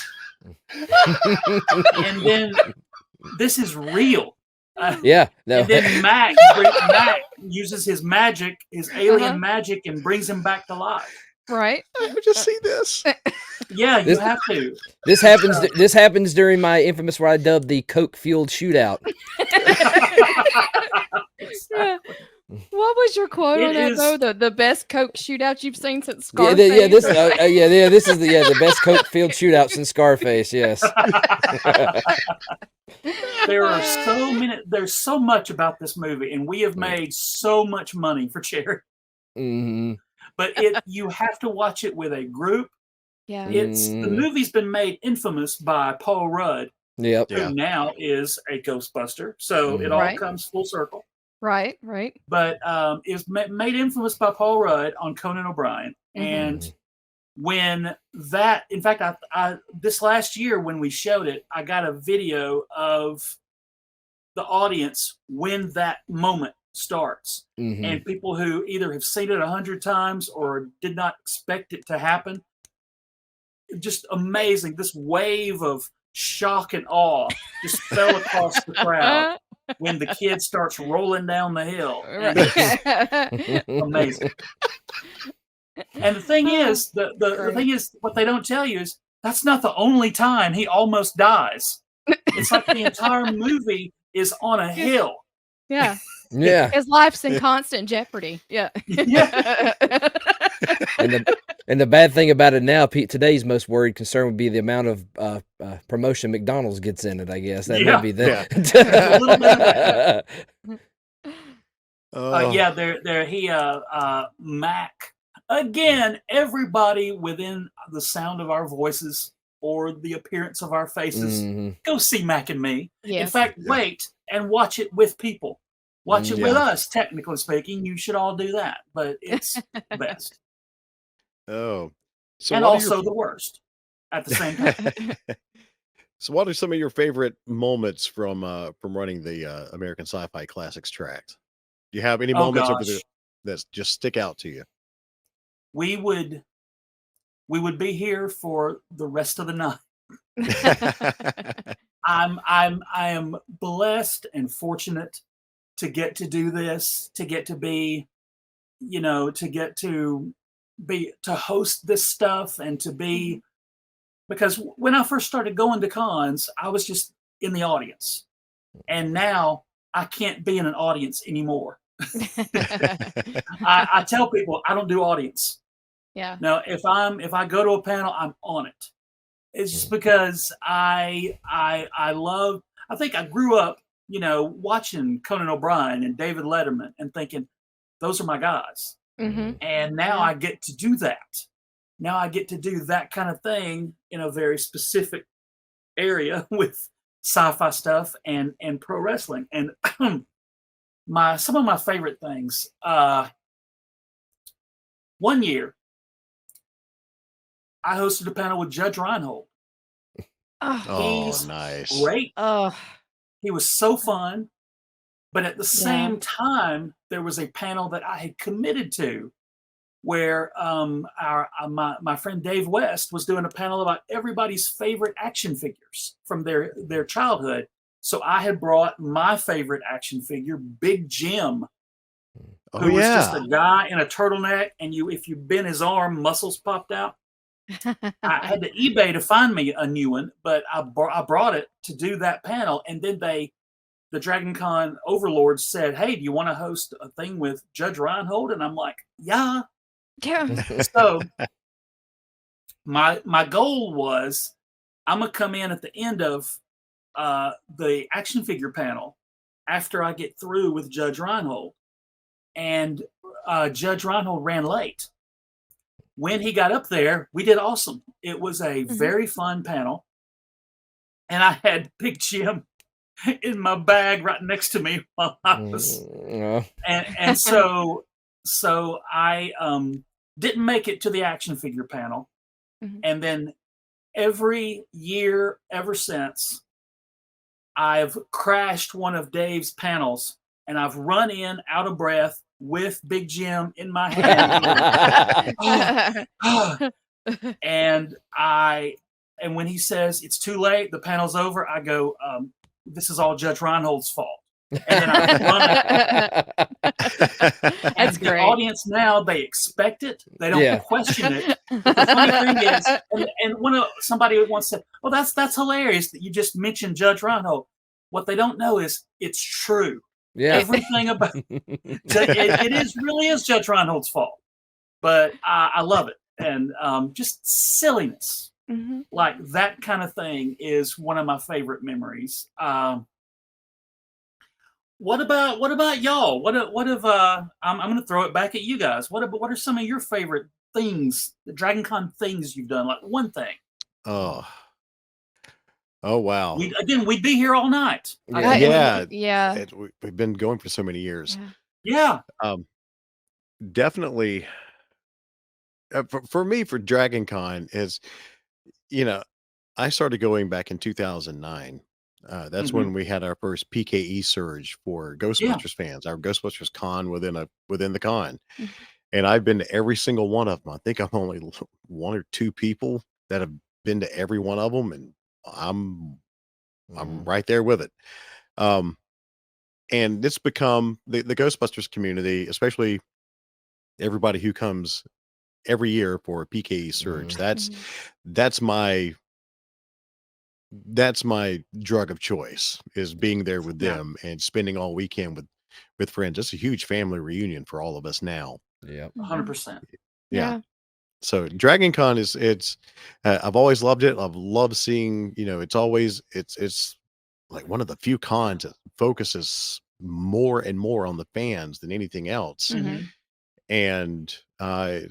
[SPEAKER 4] And then this is real.
[SPEAKER 3] Yeah, no.
[SPEAKER 4] And then Mac uses his magic, his alien magic, and brings him back to life.
[SPEAKER 2] Right.
[SPEAKER 1] I just see this.
[SPEAKER 4] Yeah, you have to.
[SPEAKER 3] This happens during my infamous what I dubbed the Coke fueled shootout.
[SPEAKER 2] Yeah. What was your quote on that
[SPEAKER 4] is-
[SPEAKER 2] though? The best Coke shootout you've seen since
[SPEAKER 3] Yeah,
[SPEAKER 2] Scarface?
[SPEAKER 3] this is the best Coke field shootout since Scarface. Yes.
[SPEAKER 4] There's so much about this movie, and we have made so much money for charity.
[SPEAKER 3] Mm-hmm.
[SPEAKER 4] But you have to watch it with a group.
[SPEAKER 2] Yeah.
[SPEAKER 4] The movie's been made infamous by Paul Rudd,
[SPEAKER 3] Yep.
[SPEAKER 1] Yeah.
[SPEAKER 4] who now is a Ghostbuster. So it all
[SPEAKER 2] Right.
[SPEAKER 4] comes full circle.
[SPEAKER 2] Right.
[SPEAKER 4] But it was made infamous by Paul Rudd on Conan O'Brien. And when that, in fact, I this last year when we showed it, I got a video of the audience when that moment starts.
[SPEAKER 3] Mhm.
[SPEAKER 4] And people who either have seen it 100 times or did not expect it to happen. Just amazing. This wave of shock and awe just fell across the crowd when the kid starts rolling down the hill. And it's amazing. And the thing is, the thing is, what they don't tell you is that's not the only time he almost dies. It's like the entire movie is on a hill.
[SPEAKER 2] Yeah.
[SPEAKER 3] Yeah.
[SPEAKER 2] His life's in constant jeopardy. Yeah.
[SPEAKER 4] Yeah.
[SPEAKER 3] And the bad thing about it now, today's most worried concern would be the amount of promotion McDonald's gets in it. I guess that
[SPEAKER 4] Yeah.
[SPEAKER 3] would be the.
[SPEAKER 4] A little bit of that.
[SPEAKER 1] Oh.
[SPEAKER 4] Mac. Again, everybody within the sound of our voices or the appearance of our faces,
[SPEAKER 3] Mhm.
[SPEAKER 4] go see Mac and Me.
[SPEAKER 2] Yes.
[SPEAKER 4] In fact, wait and watch it with people. Watch it with
[SPEAKER 1] Yeah.
[SPEAKER 4] us, technically speaking. You should all do that, but it's the best.
[SPEAKER 1] Oh. So
[SPEAKER 4] And
[SPEAKER 1] what are
[SPEAKER 4] also the worst at the same time.
[SPEAKER 1] So what are some of your favorite moments from running the American Sci-Fi Classics tract? Do you have any
[SPEAKER 4] Oh,
[SPEAKER 1] moments over
[SPEAKER 4] gosh.
[SPEAKER 1] there that just stick out to you?
[SPEAKER 4] We would be here for the rest of the night. I am blessed and fortunate to get to do this, to get to be, to host this stuff and to be, because when I first started going to cons, I was just in the audience. And now I can't be in an audience anymore. I tell people I don't do audience.
[SPEAKER 2] Yeah.
[SPEAKER 4] Now, if I go to a panel, I'm on it. It's just because I think I grew up, watching Conan O'Brien and David Letterman and thinking those are my guys.
[SPEAKER 2] Mm-hmm.
[SPEAKER 4] And now I get to do that. Now I get to do that kind of thing in a very specific area with sci-fi stuff and pro wrestling. And some of my favorite things. One year, I hosted a panel with Judge Reinhold.
[SPEAKER 2] Oh,
[SPEAKER 4] He's
[SPEAKER 1] nice.
[SPEAKER 4] great.
[SPEAKER 2] oh,
[SPEAKER 4] He was so fun. But at the
[SPEAKER 2] Yeah.
[SPEAKER 4] same time, there was a panel that I had committed to where my friend Dave West was doing a panel about everybody's favorite action figures from their childhood. So I had brought my favorite action figure, Big Jim,
[SPEAKER 1] Oh
[SPEAKER 4] who was just
[SPEAKER 1] yeah.
[SPEAKER 4] a guy in a turtleneck, and if you bent his arm, muscles popped out. I had to eBay to find me a new one, but I brought it to do that panel, and then the Dragon Con overlords said, "Hey, do you want to host a thing with Judge Reinhold?" And I'm like, "Yeah."
[SPEAKER 2] yeah.
[SPEAKER 4] So my goal was I'm gonna come in at the end of the action figure panel after I get through with Judge Reinhold, and Judge Reinhold ran late. When he got up there, we did awesome. It was a very fun panel, and I had Big Jim in my bag right next to me while I was and so I didn't make it to the action figure panel. And then every year ever since, I've crashed one of Dave's panels, and I've run in out of breath with Big Jim in my hand. and when he says it's too late, the panel's over, I go, this is all Judge Reinhold's fault. And then I run it. And the
[SPEAKER 2] great.
[SPEAKER 4] audience now, they expect it. They don't question it. But the funny thing is, and somebody once said, "Oh, that's hilarious that you just mentioned Judge Reinhold." What they don't know is it's true.
[SPEAKER 3] Yeah.
[SPEAKER 4] Everything about it really is Judge Reinhold's fault. But I love it, and just silliness. Like that kind of thing is one of my favorite memories. What about y'all? What have I'm going to throw it back at you guys. What are some of your favorite things, the Dragon Con things you've done? Like one thing.
[SPEAKER 1] Oh wow.
[SPEAKER 4] We'd be here all night.
[SPEAKER 2] Yeah.
[SPEAKER 1] We've been going for so many years.
[SPEAKER 4] Yeah.
[SPEAKER 1] Definitely. For me, for Dragon Con is, I started going back in 2009. That's when we had our first PKE surge for Ghostbusters fans, our Ghostbusters con within the con. And I've been to every single one of them. I think I'm only one or two people that have been to every one of them, and I'm right there with it. And it's become the Ghostbusters community, especially everybody who comes every year for a PKE surge. That's my drug of choice, is being there with them and spending all weekend with friends. It's a huge family reunion for all of us now.
[SPEAKER 3] Yeah.
[SPEAKER 4] 100%.
[SPEAKER 1] Yeah. So Dragon Con it's I've always loved it. I've loved seeing, it's like one of the few cons that focuses more and more on the fans than anything else. And the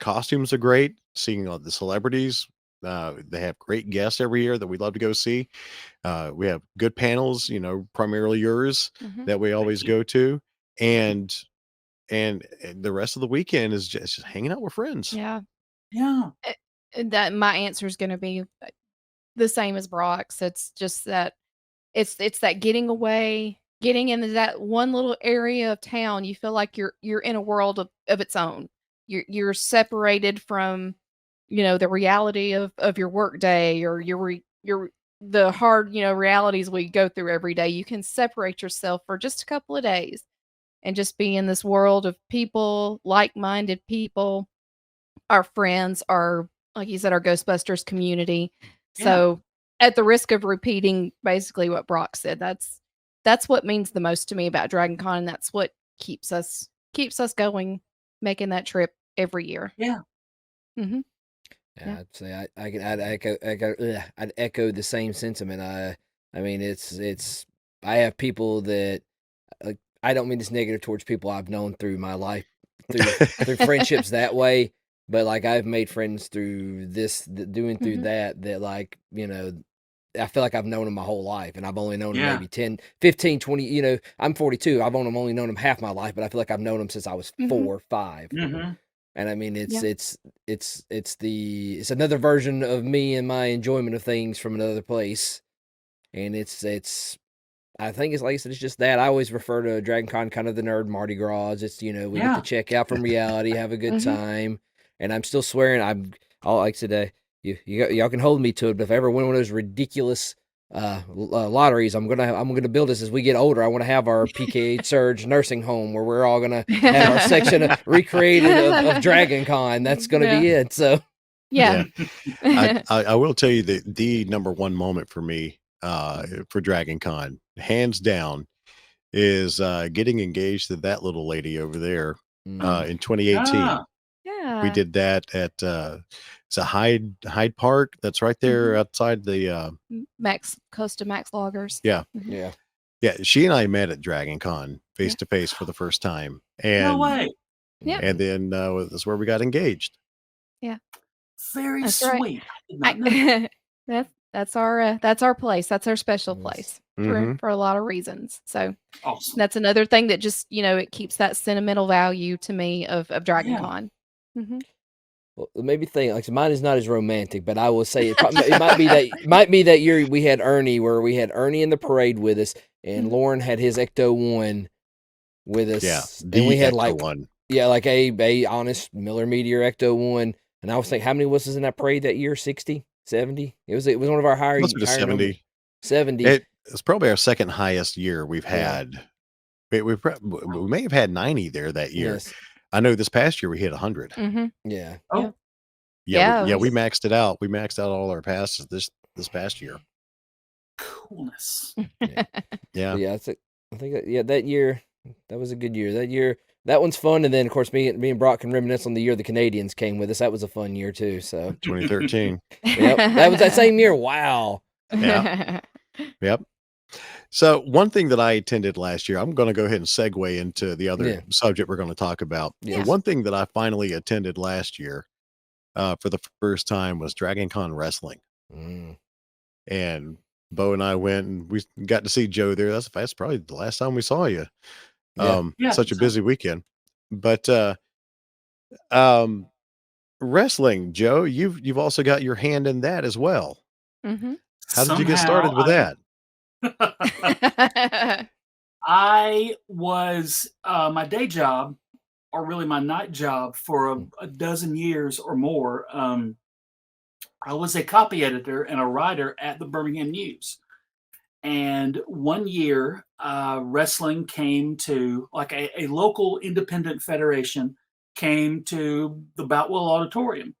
[SPEAKER 1] costumes are great. Seeing all the celebrities, they have great guests every year that we love to go see. We have good panels, primarily yours, that we always go to, and the rest of the weekend is just hanging out with friends.
[SPEAKER 2] Yeah. That my answer is going to be the same as Brock's. It's just that it's that getting away, getting into that one little area of town. You feel like you're in a world of its own. You're separated from, the reality of your work day, or the hard, realities we go through every day. You can separate yourself for just a couple of days and just be in this world of people, like-minded people, our friends, our, like you said, our Ghostbusters community. So at the risk of repeating basically what Brock said, that's what means the most to me about Dragon Con, and that's what keeps us going, making that trip every year.
[SPEAKER 4] Yeah.
[SPEAKER 3] I'd say I'd echo the same sentiment. I mean, it's I have people that, I don't mean this negative towards people I've known through my life, through friendships that way, but like I've made friends through this, doing through that like, I feel like I've known him my whole life, and I've only known him
[SPEAKER 4] Yeah.
[SPEAKER 3] maybe 10, 15, 20. I'm 42. I've only known him half my life, but I feel like I've known him since I was 4, 5.
[SPEAKER 4] Mm-hmm.
[SPEAKER 3] And I mean,
[SPEAKER 2] Yeah.
[SPEAKER 3] it's another version of me and my enjoyment of things from another place, and I think it's like I said, it's just that I always refer to Dragon Con kind of the nerd Mardi Gras. It's we get to check out from reality, have a good time, and I'm still swearing like I said, y'all can hold me to it. But if I ever win one of those ridiculous lotteries, I'm gonna build this as we get older. I want to have our PKH Surge nursing home where we're all gonna have our section recreated of Dragon Con. That's gonna be it. So
[SPEAKER 2] Yeah.
[SPEAKER 1] I will tell you that the number one moment for me for Dragon Con, hands down, is getting engaged to that little lady over there in 2018.
[SPEAKER 4] Ah,
[SPEAKER 2] Yeah.
[SPEAKER 1] We did that at it's a Hyde Park that's right there outside the
[SPEAKER 2] Costa Max Loggers.
[SPEAKER 1] yeah.
[SPEAKER 2] Mhm.
[SPEAKER 1] Yeah, she and I met at Dragon Con face to face for the first time. And
[SPEAKER 4] no way.
[SPEAKER 2] Yeah.
[SPEAKER 1] and then that's where we got engaged.
[SPEAKER 4] Very
[SPEAKER 2] That's right.
[SPEAKER 4] sweet. I did not know.
[SPEAKER 2] That's our place. That's our special
[SPEAKER 3] Yes.
[SPEAKER 2] place
[SPEAKER 1] Mhm.
[SPEAKER 2] for a lot of reasons. So
[SPEAKER 4] Awesome.
[SPEAKER 2] that's another thing that just it keeps that sentimental value to me of Dragon
[SPEAKER 4] Yeah.
[SPEAKER 2] Con. Mhm.
[SPEAKER 3] Well, maybe think like mine is not as romantic, but I will say it might be that year we had Ernie, where we had Ernie in the parade with us, and
[SPEAKER 2] Mhm.
[SPEAKER 3] Lauren had his Ecto 1 with us.
[SPEAKER 1] Yeah,
[SPEAKER 3] and we had
[SPEAKER 1] Ecto one.
[SPEAKER 3] like a honest Miller Meteor Ecto 1. And I was thinking, how many was us in that parade that year? 60, 70? It was one of our higher
[SPEAKER 1] Closer to
[SPEAKER 3] higher
[SPEAKER 1] 70.
[SPEAKER 3] numbers. 70.
[SPEAKER 1] It's probably our second highest year we've had. We may have had 90 there that year.
[SPEAKER 3] Yes.
[SPEAKER 1] I know this past year we hit 100.
[SPEAKER 2] Mhm.
[SPEAKER 3] Yeah.
[SPEAKER 4] Oh,
[SPEAKER 2] Yeah,
[SPEAKER 1] We maxed it out. We maxed out all our passes this past year.
[SPEAKER 4] coolness.
[SPEAKER 1] Yeah.
[SPEAKER 3] But yeah, I think that year, that was a good year. That year, that one's fun. And then, of course, me and Brock can reminisce on the year the Canadians came with us. That was a fun year, too. So,
[SPEAKER 1] 2013.
[SPEAKER 3] yep, that was that same year. Wow.
[SPEAKER 1] Yeah. Yep. So one thing that I attended last year, I'm going to go ahead and segue into the other subject we're going to talk about.
[SPEAKER 3] Yes.
[SPEAKER 1] The one thing that I finally attended last year for the first time was Dragon Con Wrestling.
[SPEAKER 3] Mm.
[SPEAKER 1] And Bo and I went and we got to see Joe there. That's probably the last time we saw you.
[SPEAKER 3] Yeah.
[SPEAKER 4] Yeah,
[SPEAKER 1] Such a
[SPEAKER 4] so-
[SPEAKER 1] busy weekend. But wrestling, Joe, you've also got your hand in that as well.
[SPEAKER 2] Mhm.
[SPEAKER 1] How did you get started with that?
[SPEAKER 4] I was my day job, or really my night job, for a dozen years or more. I was a copy editor and a writer at the Birmingham News. And one year, wrestling came to, like a local independent federation came to the Boutwell Auditorium.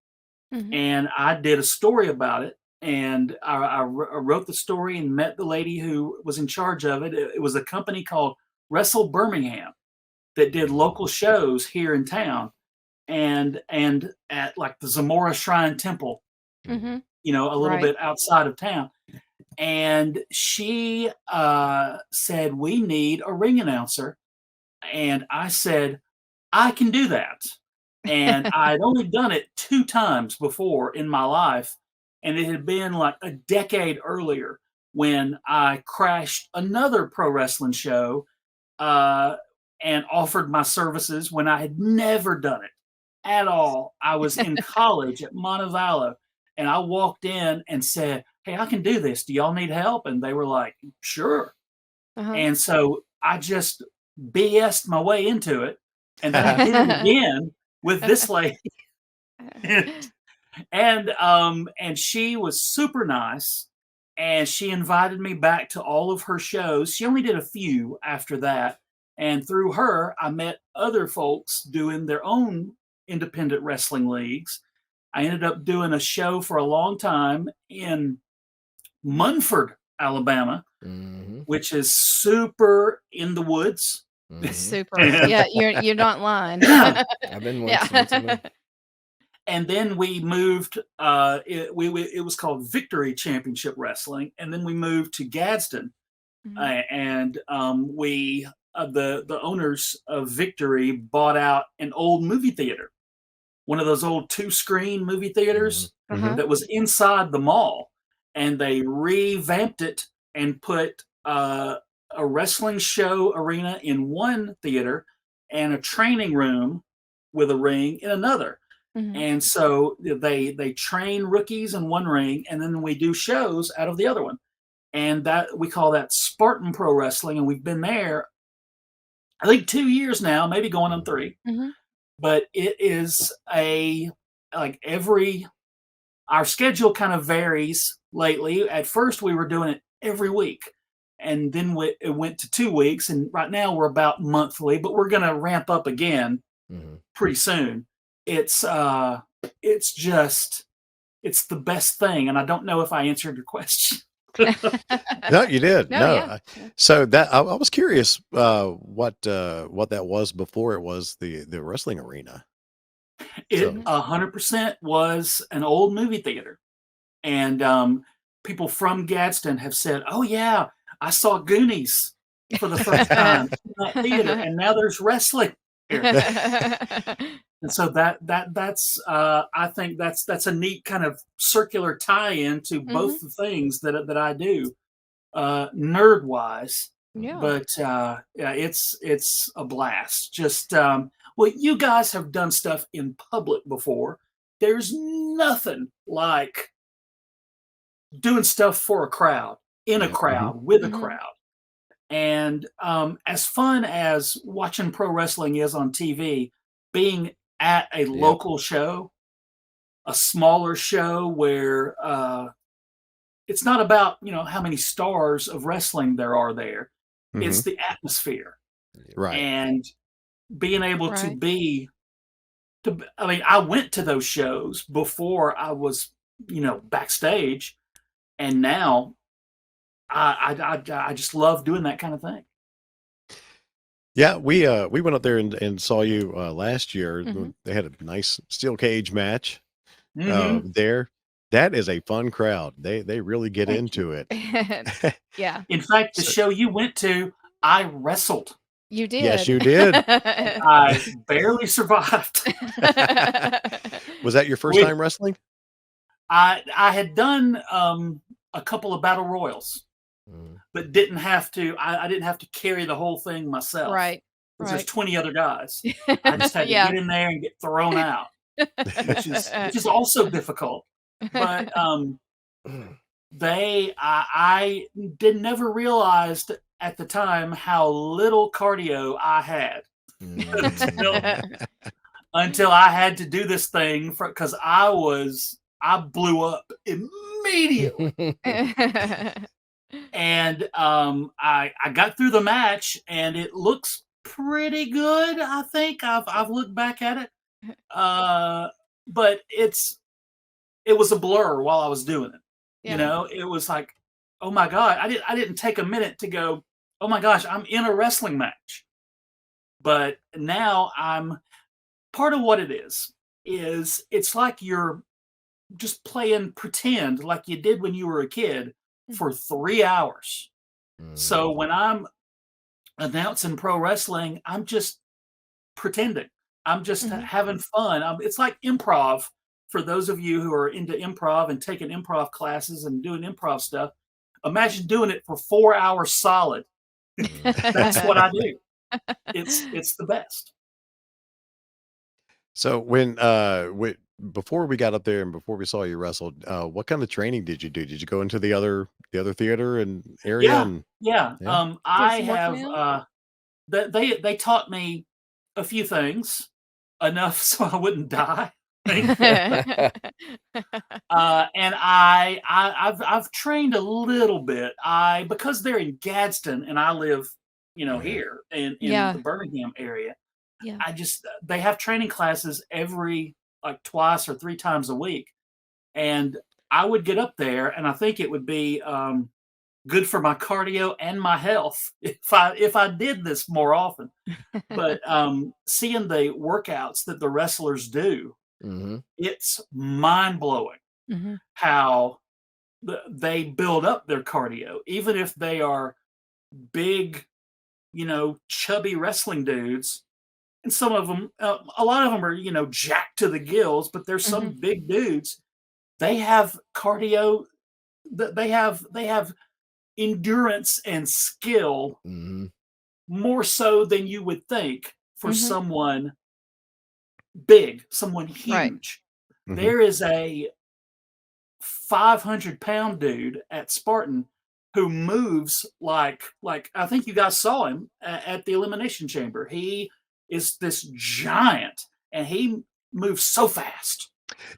[SPEAKER 2] Mhm.
[SPEAKER 4] And I did a story about it. And I wrote the story and met the lady who was in charge of it. It was a company called Wrestle Birmingham that did local shows here in town, and at like the Zamora Shrine Temple,
[SPEAKER 2] Mhm.
[SPEAKER 4] a little
[SPEAKER 2] Right.
[SPEAKER 4] bit outside of town. And she said, "We need a ring announcer." And I said, "I can do that." And I'd only done it 2 times before in my life. And it had been like a decade earlier when I crashed another pro wrestling show and offered my services when I had never done it at all. I was in college at Montevallo, and I walked in and said, "Hey, I can do this. Do y'all need help?" And they were like, "Sure."
[SPEAKER 2] Uh-huh.
[SPEAKER 4] And so I just BS'd my way into it. And then I did it again with this lady. And she was super nice. And she invited me back to all of her shows. She only did a few after that. And through her, I met other folks doing their own independent wrestling leagues. I ended up doing a show for a long time in Munford, Alabama, which is super in the woods.
[SPEAKER 2] Super. Yeah, you're not lying.
[SPEAKER 3] I've been once.
[SPEAKER 2] Yeah.
[SPEAKER 4] And then we moved. It was called Victory Championship Wrestling, and then we moved to Gadsden, and the owners of Victory bought out an old movie theater, one of those old 2-screen movie theaters
[SPEAKER 2] Uh-huh.
[SPEAKER 4] that was inside the mall. and they revamped it and put a wrestling show arena in one theater and a training room with a ring in another.
[SPEAKER 2] Mhm.
[SPEAKER 4] And so they train rookies in one ring, and then we do shows out of the other one. And that we call that Spartan Pro Wrestling, and we've been there, I think 2 years now, maybe going on 3.
[SPEAKER 2] Mhm.
[SPEAKER 4] But it is our schedule kind of varies lately. At first, we were doing it every week, and then it went to 2 weeks, and right now we're about monthly, but we're going to ramp up again pretty soon. It's the best thing, and I don't know if I answered your question.
[SPEAKER 1] No, you did.
[SPEAKER 2] No,
[SPEAKER 1] No.
[SPEAKER 2] yeah.
[SPEAKER 1] So that I was curious what that was before it was the wrestling arena.
[SPEAKER 4] It
[SPEAKER 1] So
[SPEAKER 4] 100% was an old movie theater, and people from Gadsden have said, "Oh yeah, I saw Goonies for the first time in that theater, and now there's wrestling here." And so that's I think that's a neat kind of circular tie-in to both the things that I do, nerd wise.
[SPEAKER 2] Yeah.
[SPEAKER 4] But yeah, it's a blast. Just well, you guys have done stuff in public before. There's nothing like doing stuff for a crowd, in a
[SPEAKER 1] Yeah.
[SPEAKER 4] crowd, with a
[SPEAKER 2] Mhm.
[SPEAKER 4] crowd. And as fun as watching pro wrestling is on TV, being at a local show, a smaller show where it's not about how many stars of wrestling there are there. It's the atmosphere,
[SPEAKER 1] right.
[SPEAKER 4] and being able to
[SPEAKER 2] Right.
[SPEAKER 4] be I mean, I went to those shows before I was backstage, and now I just love doing that kind of thing.
[SPEAKER 1] Yeah, we went up there and saw you last year.
[SPEAKER 2] Mhm.
[SPEAKER 1] They had a nice steel cage match
[SPEAKER 4] Mm-hmm.
[SPEAKER 1] there. That is a fun crowd. They really get
[SPEAKER 4] Thank you.
[SPEAKER 1] into it.
[SPEAKER 2] Yeah,
[SPEAKER 4] In fact, the
[SPEAKER 1] So,
[SPEAKER 4] show you went to, I wrestled.
[SPEAKER 2] you
[SPEAKER 1] yes,
[SPEAKER 2] did.
[SPEAKER 1] you did.
[SPEAKER 4] I barely survived.
[SPEAKER 1] Was that your first
[SPEAKER 4] We,
[SPEAKER 1] time wrestling?
[SPEAKER 4] I had done a couple of battle royals, but didn't have to. I didn't have to carry the whole thing myself.
[SPEAKER 2] Right.
[SPEAKER 4] Because there's
[SPEAKER 2] Right.
[SPEAKER 4] 20 other guys. I just had to
[SPEAKER 2] Yeah.
[SPEAKER 4] get in there and get thrown out, which is also difficult. But I did never realized at the time how little cardio I had until I had to do this thing because I blew up immediately. And I got through the match, and it looks pretty good. I think I've looked back at it, but it was a blur while I was doing it.
[SPEAKER 2] Yeah.
[SPEAKER 4] It was like, oh my god, I didn't take a minute to go, oh my gosh, I'm in a wrestling match. But now I'm part of what it is it's like you're just playing pretend like you did when you were a kid for 3 hours. So when I'm announcing pro wrestling, I'm just pretending. I'm just having fun. It's like improv. For those of you who are into improv and taking improv classes and doing improv stuff, imagine doing it for 4 hours solid. That's what I do. It's the best.
[SPEAKER 1] So before we got up there and before we saw you wrestle, what kind of training did you do? Did you go into the other theater and area?
[SPEAKER 4] Yeah,
[SPEAKER 1] And
[SPEAKER 4] yeah.
[SPEAKER 1] yeah,
[SPEAKER 4] I
[SPEAKER 2] some working
[SPEAKER 4] have
[SPEAKER 2] out?
[SPEAKER 4] they taught me a few things, enough so I wouldn't die. And I've trained a little bit. Because they're in Gadsden and I live, here in
[SPEAKER 2] Yeah.
[SPEAKER 4] the Birmingham area.
[SPEAKER 2] Yeah.
[SPEAKER 4] They have training classes every like twice or 3 times a week, and I would get up there, and I think it would be good for my cardio and my health if I did this more often. But seeing the workouts that the wrestlers do, it's mind blowing
[SPEAKER 2] Mhm.
[SPEAKER 4] how they build up their cardio, even if they are big, chubby wrestling dudes. And some of them, a lot of them are, jacked to the gills, but there's some big dudes. They have cardio they have endurance and skill
[SPEAKER 3] Mhm.
[SPEAKER 4] more so than you would think for
[SPEAKER 2] Mhm.
[SPEAKER 4] someone big, someone
[SPEAKER 2] Right.
[SPEAKER 4] huge.
[SPEAKER 1] Mhm.
[SPEAKER 4] There is a 500-pound dude at Spartan who moves like I think you guys saw him at the Elimination Chamber. He is this giant, and he moves so fast.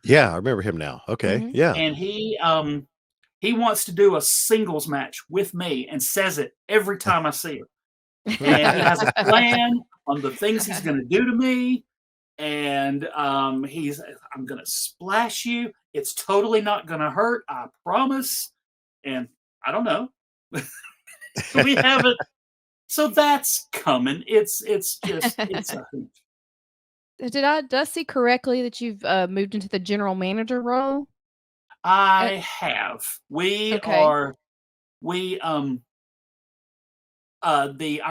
[SPEAKER 1] Yeah, I remember him now. Okay.
[SPEAKER 2] Mhm.
[SPEAKER 1] Yeah.
[SPEAKER 4] And he wants to do a singles match with me and says it every time I see him. And he has a plan on the things he's going to do to me. And I'm going to splash you. It's totally not going to hurt. I promise. And I don't know. We haven't. So that's coming. It's a hoot.
[SPEAKER 2] Did I see correctly that you've moved into the general manager role?
[SPEAKER 4] I have.
[SPEAKER 2] Okay.
[SPEAKER 4] We our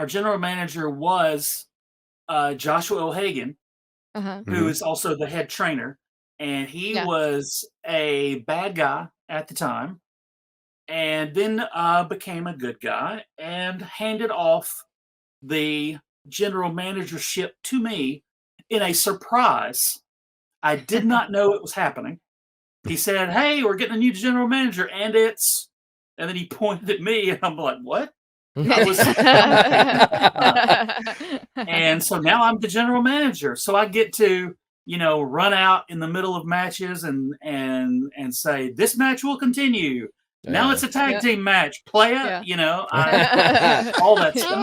[SPEAKER 4] general manager was Joshua O'Hagan,
[SPEAKER 2] Uh-huh.
[SPEAKER 4] who
[SPEAKER 1] Mhm.
[SPEAKER 4] is also the head trainer, and he
[SPEAKER 2] Yeah.
[SPEAKER 4] was a bad guy at the time, and then became a good guy and handed off the general managership to me in a surprise. I did not know it was happening. He said, "Hey, we're getting a new general manager, and it's," and then he pointed at me, and I'm like, "What?" I was, and so now I'm the general manager. So I get to, run out in the middle of matches and say, "This match will continue. Now it's a tag
[SPEAKER 2] Yeah.
[SPEAKER 4] team match. Play it."
[SPEAKER 3] Yeah.
[SPEAKER 4] All that stuff.
[SPEAKER 2] I'm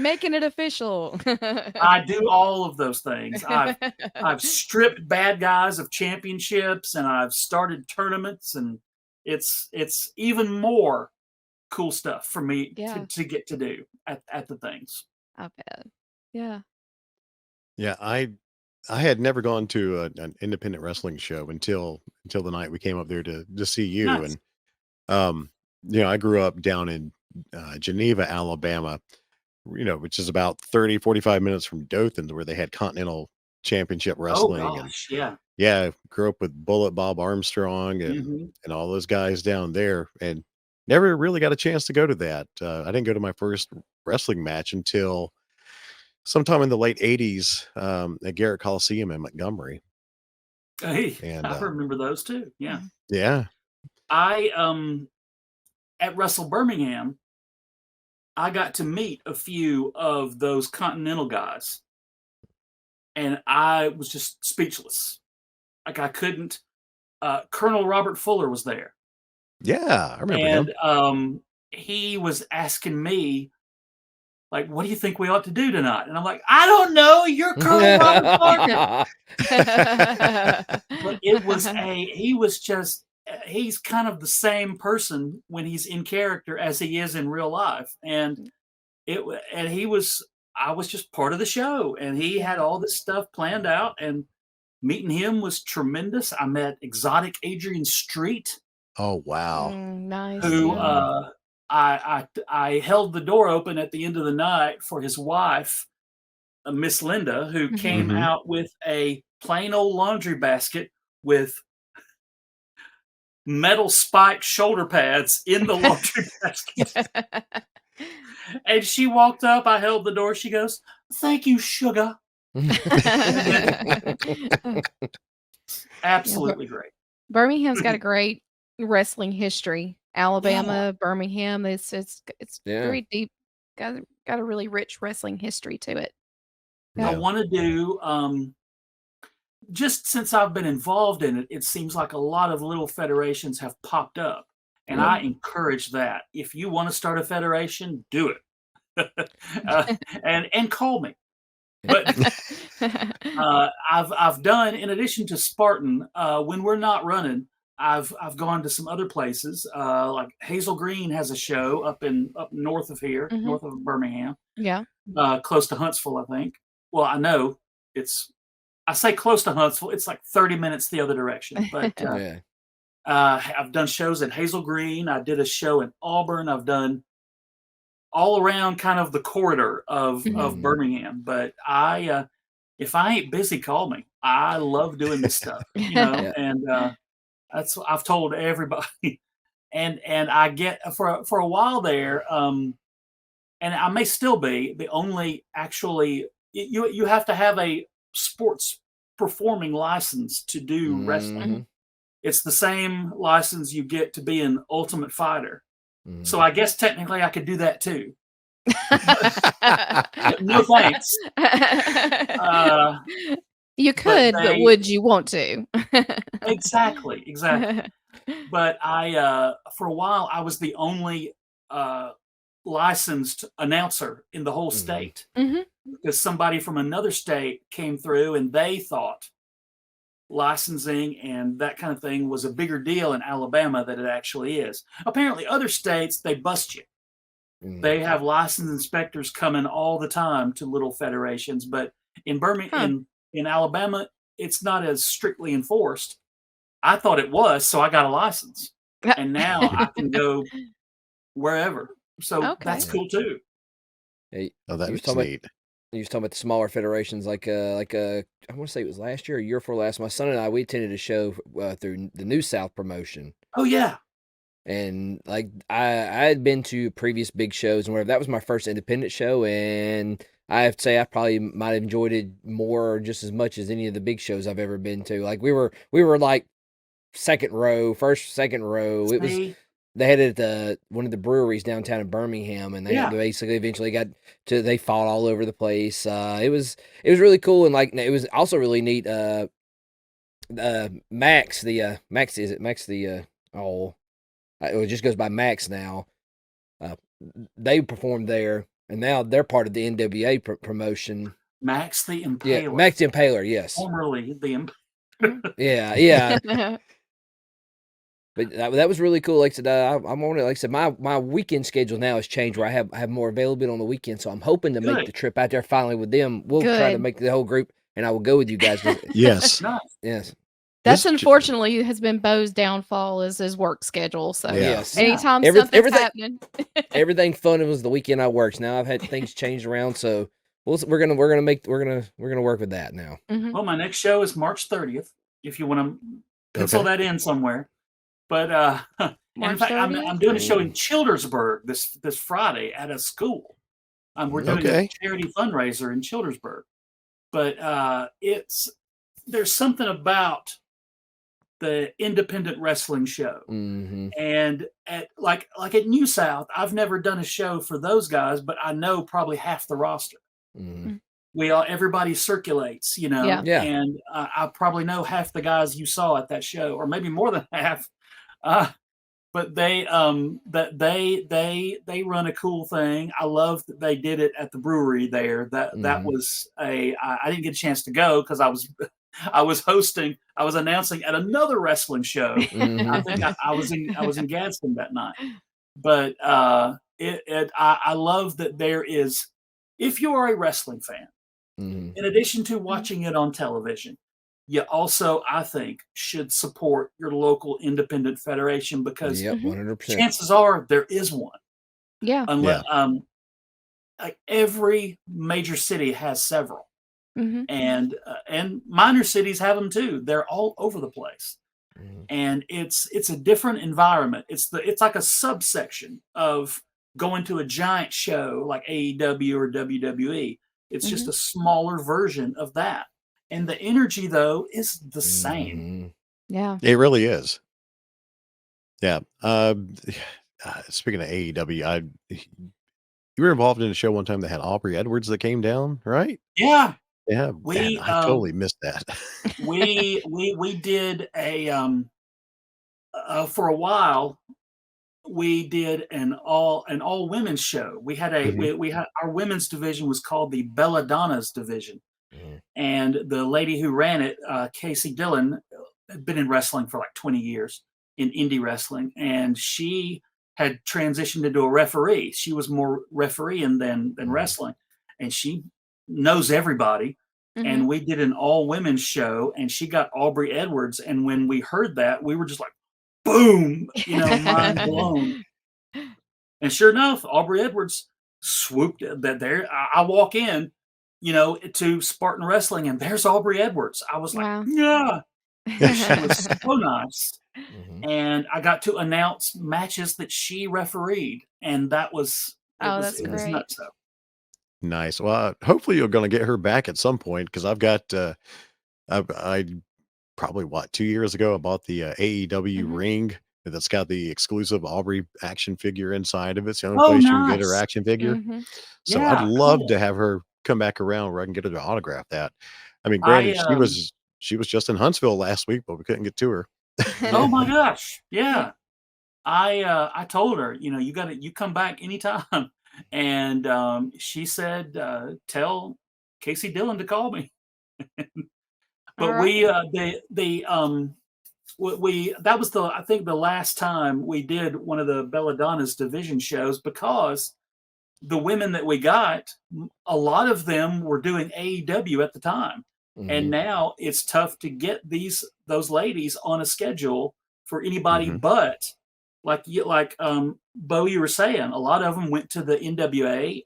[SPEAKER 2] making it official.
[SPEAKER 4] I do all of those things. I've stripped bad guys of championships, and I've started tournaments, and it's even more cool stuff for me
[SPEAKER 2] Yeah.
[SPEAKER 4] to get to do at the things.
[SPEAKER 2] I bet. Yeah.
[SPEAKER 1] Yeah, I had never gone to an independent wrestling show until the night we came up there to see you.
[SPEAKER 4] Nice.
[SPEAKER 1] And um, I grew up down in Geneva, Alabama, which is about 30-45 minutes from Dothan, where they had Continental Championship
[SPEAKER 4] Oh
[SPEAKER 1] Wrestling. And
[SPEAKER 4] gosh, yeah.
[SPEAKER 1] yeah, grew up with Bullet Bob Armstrong and
[SPEAKER 4] Mhm.
[SPEAKER 1] all those guys down there, and never really got a chance to go to that. I didn't go to my first wrestling match until sometime in the late '80s at Garrett Coliseum in Montgomery.
[SPEAKER 4] Hey,
[SPEAKER 1] And
[SPEAKER 4] I remember those too. Yeah.
[SPEAKER 2] Mhm.
[SPEAKER 1] yeah,
[SPEAKER 4] I at Wrestle Birmingham, I got to meet a few of those Continental guys, and I was just speechless. Like I couldn't. Colonel Robert Fuller was there,
[SPEAKER 1] yeah, I remember him.
[SPEAKER 4] and he was asking me, like, "What do you think we ought to do tonight?" And I'm like, "I don't know. You're Colonel Robert Fuller." But it was he was just he's kind of the same person when he's in character as he is in real life, and he was I was just part of the show, and he had all this stuff planned out, and meeting him was tremendous. I met exotic Adrian Street,
[SPEAKER 1] Oh wow.
[SPEAKER 2] Nice.
[SPEAKER 4] who
[SPEAKER 2] Yeah.
[SPEAKER 4] I held the door open at the end of the night for his wife, Miss Linda, who
[SPEAKER 2] Mhm.
[SPEAKER 4] came
[SPEAKER 1] Mhm.
[SPEAKER 4] out with a plain old laundry basket with metal spiked shoulder pads in the laundry basket. And she walked up, I held the door, she goes, "Thank you, sugar." Absolutely great.
[SPEAKER 2] Birmingham's got a great wrestling history. Alabama, Birmingham, it's
[SPEAKER 3] Yeah.
[SPEAKER 2] very deep. Got a really rich wrestling history to it.
[SPEAKER 4] I
[SPEAKER 1] Yeah.
[SPEAKER 4] wanna do, just since I've been involved in it, it seems like a lot of little federations have popped up, and I encourage that. If you wanna start a federation, do it. And call me. But I've done, in addition to Spartan, when we're not running, I've gone to some other places. Like Hazel Green has a show up north of here,
[SPEAKER 2] Mhm.
[SPEAKER 4] north of Birmingham,
[SPEAKER 2] Yeah.
[SPEAKER 4] close to Huntsville, I think. Well, I know it's. I say close to Huntsville. It's like 30 minutes the other direction. But
[SPEAKER 3] Yeah.
[SPEAKER 4] I've done shows at Hazel Green. I did a show in Auburn. I've done all around kind of the corridor of
[SPEAKER 2] Mhm.
[SPEAKER 4] Birmingham. But if I ain't busy, call me. I love doing this stuff,
[SPEAKER 3] Yeah.
[SPEAKER 4] and that's what I've told everybody. and I get for a while there, and I may still be the only actually you have to have a sports performing license to do wrestling.
[SPEAKER 3] Mhm.
[SPEAKER 4] It's the same license you get to be an Ultimate Fighter. So
[SPEAKER 3] Mhm.
[SPEAKER 4] I guess technically I could do that too. No thanks.
[SPEAKER 2] You
[SPEAKER 4] But
[SPEAKER 2] could, but
[SPEAKER 4] they
[SPEAKER 2] would you want to?
[SPEAKER 4] exactly. But I for a while I was the only licensed announcer in the whole
[SPEAKER 3] Mhm.
[SPEAKER 4] state
[SPEAKER 2] Mhm.
[SPEAKER 4] because somebody from another state came through and they thought licensing and that kind of thing was a bigger deal in Alabama than it actually is. Apparently, other states they bust you.
[SPEAKER 3] Mhm.
[SPEAKER 4] They have licensed inspectors coming all the time to little federations, but in Birmingham,
[SPEAKER 2] Huh.
[SPEAKER 4] in Alabama, it's not as strictly enforced. I thought it was, so I got a license, and now I can go wherever. So
[SPEAKER 2] Okay.
[SPEAKER 4] that's
[SPEAKER 3] Yeah.
[SPEAKER 4] cool too.
[SPEAKER 3] Hey,
[SPEAKER 1] Oh, that
[SPEAKER 3] you was
[SPEAKER 1] is
[SPEAKER 3] talking about
[SPEAKER 1] neat.
[SPEAKER 3] you was talking about the smaller federations, I want to say it was last year or year before last. My son and I we attended a show through the New South promotion,
[SPEAKER 4] Oh yeah,
[SPEAKER 3] and like I had been to previous big shows and whatever. That was my first independent show, and I have to say I probably might have enjoyed it more just as much as any of the big shows I've ever been to. Like we were like second row, first second row. It was
[SPEAKER 4] see,
[SPEAKER 3] they had it at one of the breweries downtown in Birmingham, and they
[SPEAKER 4] yeah,
[SPEAKER 3] basically eventually got to they fought all over the place. It was really cool, and like it was also really neat. Max Max is it Max oh it just goes by Max now. Uh, they performed there, and now they're part of the NWA promotion.
[SPEAKER 4] Max the
[SPEAKER 3] Yeah,
[SPEAKER 4] Impaler,
[SPEAKER 3] Max the Impaler. Yes.
[SPEAKER 4] formerly the
[SPEAKER 3] Yeah. But that was really cool. Like I said, I'm on it. Like I said, my weekend schedule now has changed where I have more availability on the weekend. So I'm hoping to make the
[SPEAKER 4] good,
[SPEAKER 3] trip out there finally with them. We'll try to
[SPEAKER 2] Good.
[SPEAKER 3] make the whole group, and I will go with you guys.
[SPEAKER 1] Yes.
[SPEAKER 4] nice.
[SPEAKER 3] Yes,
[SPEAKER 2] That's
[SPEAKER 1] This j-
[SPEAKER 2] unfortunately has been Bo's downfall is his work schedule. So
[SPEAKER 1] Yeah.
[SPEAKER 3] yes.
[SPEAKER 4] Yeah.
[SPEAKER 2] anytime
[SPEAKER 3] Every-
[SPEAKER 2] something's
[SPEAKER 3] everything-
[SPEAKER 2] happening.
[SPEAKER 3] Everything fun was the weekend I worked. Now I've had things changed around, so we're gonna work with that now.
[SPEAKER 2] Mhm.
[SPEAKER 4] Well, my next show is March 30th. If you want to pencil
[SPEAKER 1] Okay.
[SPEAKER 4] that in somewhere. But and in
[SPEAKER 2] March
[SPEAKER 4] fact, I'm
[SPEAKER 2] 30th?
[SPEAKER 4] doing a show in Childersburg this Friday at a school. We're doing a
[SPEAKER 1] Okay.
[SPEAKER 4] charity fundraiser in Childersburg. But there's something about the independent wrestling show.
[SPEAKER 3] Mm-hmm.
[SPEAKER 4] And at like at New South, I've never done a show for those guys, but I know probably half the roster.
[SPEAKER 3] Mm-hmm.
[SPEAKER 4] Everybody circulates, you know,
[SPEAKER 2] Yeah.
[SPEAKER 3] Yeah.
[SPEAKER 4] and I probably know half the guys you saw at that show, or maybe more than half. Uh, but they they run a cool thing. I love that they did it at the brewery there. That
[SPEAKER 3] Mhm.
[SPEAKER 4] was I didn't get a chance to go because I was I was announcing at another wrestling show. I
[SPEAKER 3] Mhm.
[SPEAKER 4] think I was in Gadsden that night. But I love that there is, if you are a wrestling fan,
[SPEAKER 3] Mhm.
[SPEAKER 4] in addition to watching it on television, you also, I think, should support your local independent federation because
[SPEAKER 3] Yep,
[SPEAKER 2] Mhm.
[SPEAKER 3] 100%.
[SPEAKER 4] chances are there is one.
[SPEAKER 2] Yeah.
[SPEAKER 4] Unless like every major city has several,
[SPEAKER 2] Mhm.
[SPEAKER 4] and minor cities have them too. They're all over the place,
[SPEAKER 3] Mhm.
[SPEAKER 4] and it's a different environment. It's like a subsection of going to a giant show like AEW or WWE. It's just
[SPEAKER 2] Mhm.
[SPEAKER 4] a smaller version of that. And the energy though is the same.
[SPEAKER 3] Mhm.
[SPEAKER 2] Yeah.
[SPEAKER 1] It really is. Yeah. Speaking of AEW, you were involved in a show one time that had Aubrey Edwards that came down, right?
[SPEAKER 4] Yeah,
[SPEAKER 1] Yeah, man,
[SPEAKER 4] we
[SPEAKER 1] I totally missed that.
[SPEAKER 4] we did a for a while we did an all women's show. We had
[SPEAKER 1] Mhm.
[SPEAKER 4] we had our women's division was called the Belladonna's division,
[SPEAKER 3] Mhm.
[SPEAKER 4] and the lady who ran it, Casey Dillon, had been in wrestling for like 20 years in indie wrestling, and she had transitioned into a referee. She was more refereeing than
[SPEAKER 3] Mhm.
[SPEAKER 4] wrestling, and she knows everybody. And
[SPEAKER 2] Mhm.
[SPEAKER 4] we did an all women's show, and she got Aubrey Edwards. And when we heard that, we were just like, boom, mind blown. And sure enough, Aubrey Edwards swooped that there. I walk in, to Spartan Wrestling, and there's Aubrey Edwards. I was like,
[SPEAKER 2] Wow.
[SPEAKER 4] yeah, she was so nice. and I got to announce matches that she refereed, and that was
[SPEAKER 2] That's
[SPEAKER 4] it was
[SPEAKER 2] great.
[SPEAKER 4] nuts. So
[SPEAKER 1] Nice. Well, hopefully you're going to get her back at some point because I've got I probably 2 years ago I bought the AEW
[SPEAKER 2] Mhm.
[SPEAKER 1] ring that's got the exclusive Aubrey action figure inside of it. It's the only
[SPEAKER 4] oh,
[SPEAKER 1] place you can get her
[SPEAKER 4] nice,
[SPEAKER 1] action figure.
[SPEAKER 2] Mhm.
[SPEAKER 1] So I'd
[SPEAKER 4] yeah,
[SPEAKER 1] love to
[SPEAKER 4] cool.
[SPEAKER 1] have her come back around where I can get her to autograph that. I mean,
[SPEAKER 4] I
[SPEAKER 1] granted, she was just in Huntsville last week, but we couldn't get to her.
[SPEAKER 4] oh my gosh,
[SPEAKER 2] Yeah.
[SPEAKER 4] yeah. I told her, you come back anytime, and she said, tell Casey Dillon to call me.
[SPEAKER 2] All
[SPEAKER 4] But
[SPEAKER 2] right.
[SPEAKER 4] we that was I think the last time we did one of the Belladonna's division shows, because the women that we got, a lot of them were doing AEW at the time, and now it's tough to get those ladies on a schedule for anybody
[SPEAKER 1] Mhm.
[SPEAKER 4] but Bo, you were saying a lot of them went to the NWA.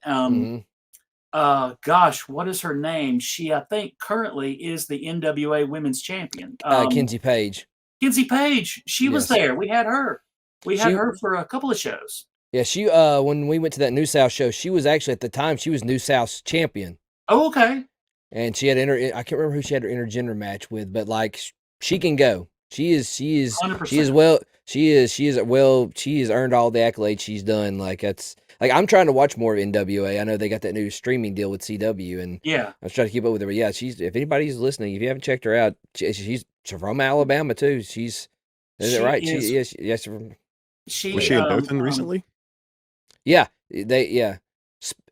[SPEAKER 4] Gosh, what is her name? She, I think, currently is the NWA Women's Champion.
[SPEAKER 3] Kinsey Page.
[SPEAKER 4] Kinsey Page. She was
[SPEAKER 3] Yes.
[SPEAKER 4] there. We had her. We had
[SPEAKER 3] She-
[SPEAKER 4] her for a couple of shows.
[SPEAKER 3] Yeah, she when we went to that New South show, she was actually at the time she was New South's champion,
[SPEAKER 4] Oh, okay.
[SPEAKER 3] and she had I can't remember who she had her intergender match with, but like she can go. She is
[SPEAKER 4] 100%.
[SPEAKER 3] well. She has earned all the accolades she's done. Like that's like I'm trying to watch more of NWA. I know they got that new streaming deal with CW, and
[SPEAKER 4] Yeah.
[SPEAKER 3] I was trying to keep up with her. But yeah, if anybody's listening, if you haven't checked her out, she's from Alabama too. Is
[SPEAKER 4] She
[SPEAKER 3] it right?
[SPEAKER 4] is-
[SPEAKER 3] Yes.
[SPEAKER 1] Was
[SPEAKER 4] She
[SPEAKER 1] she in Dothan recently?
[SPEAKER 3] Yeah,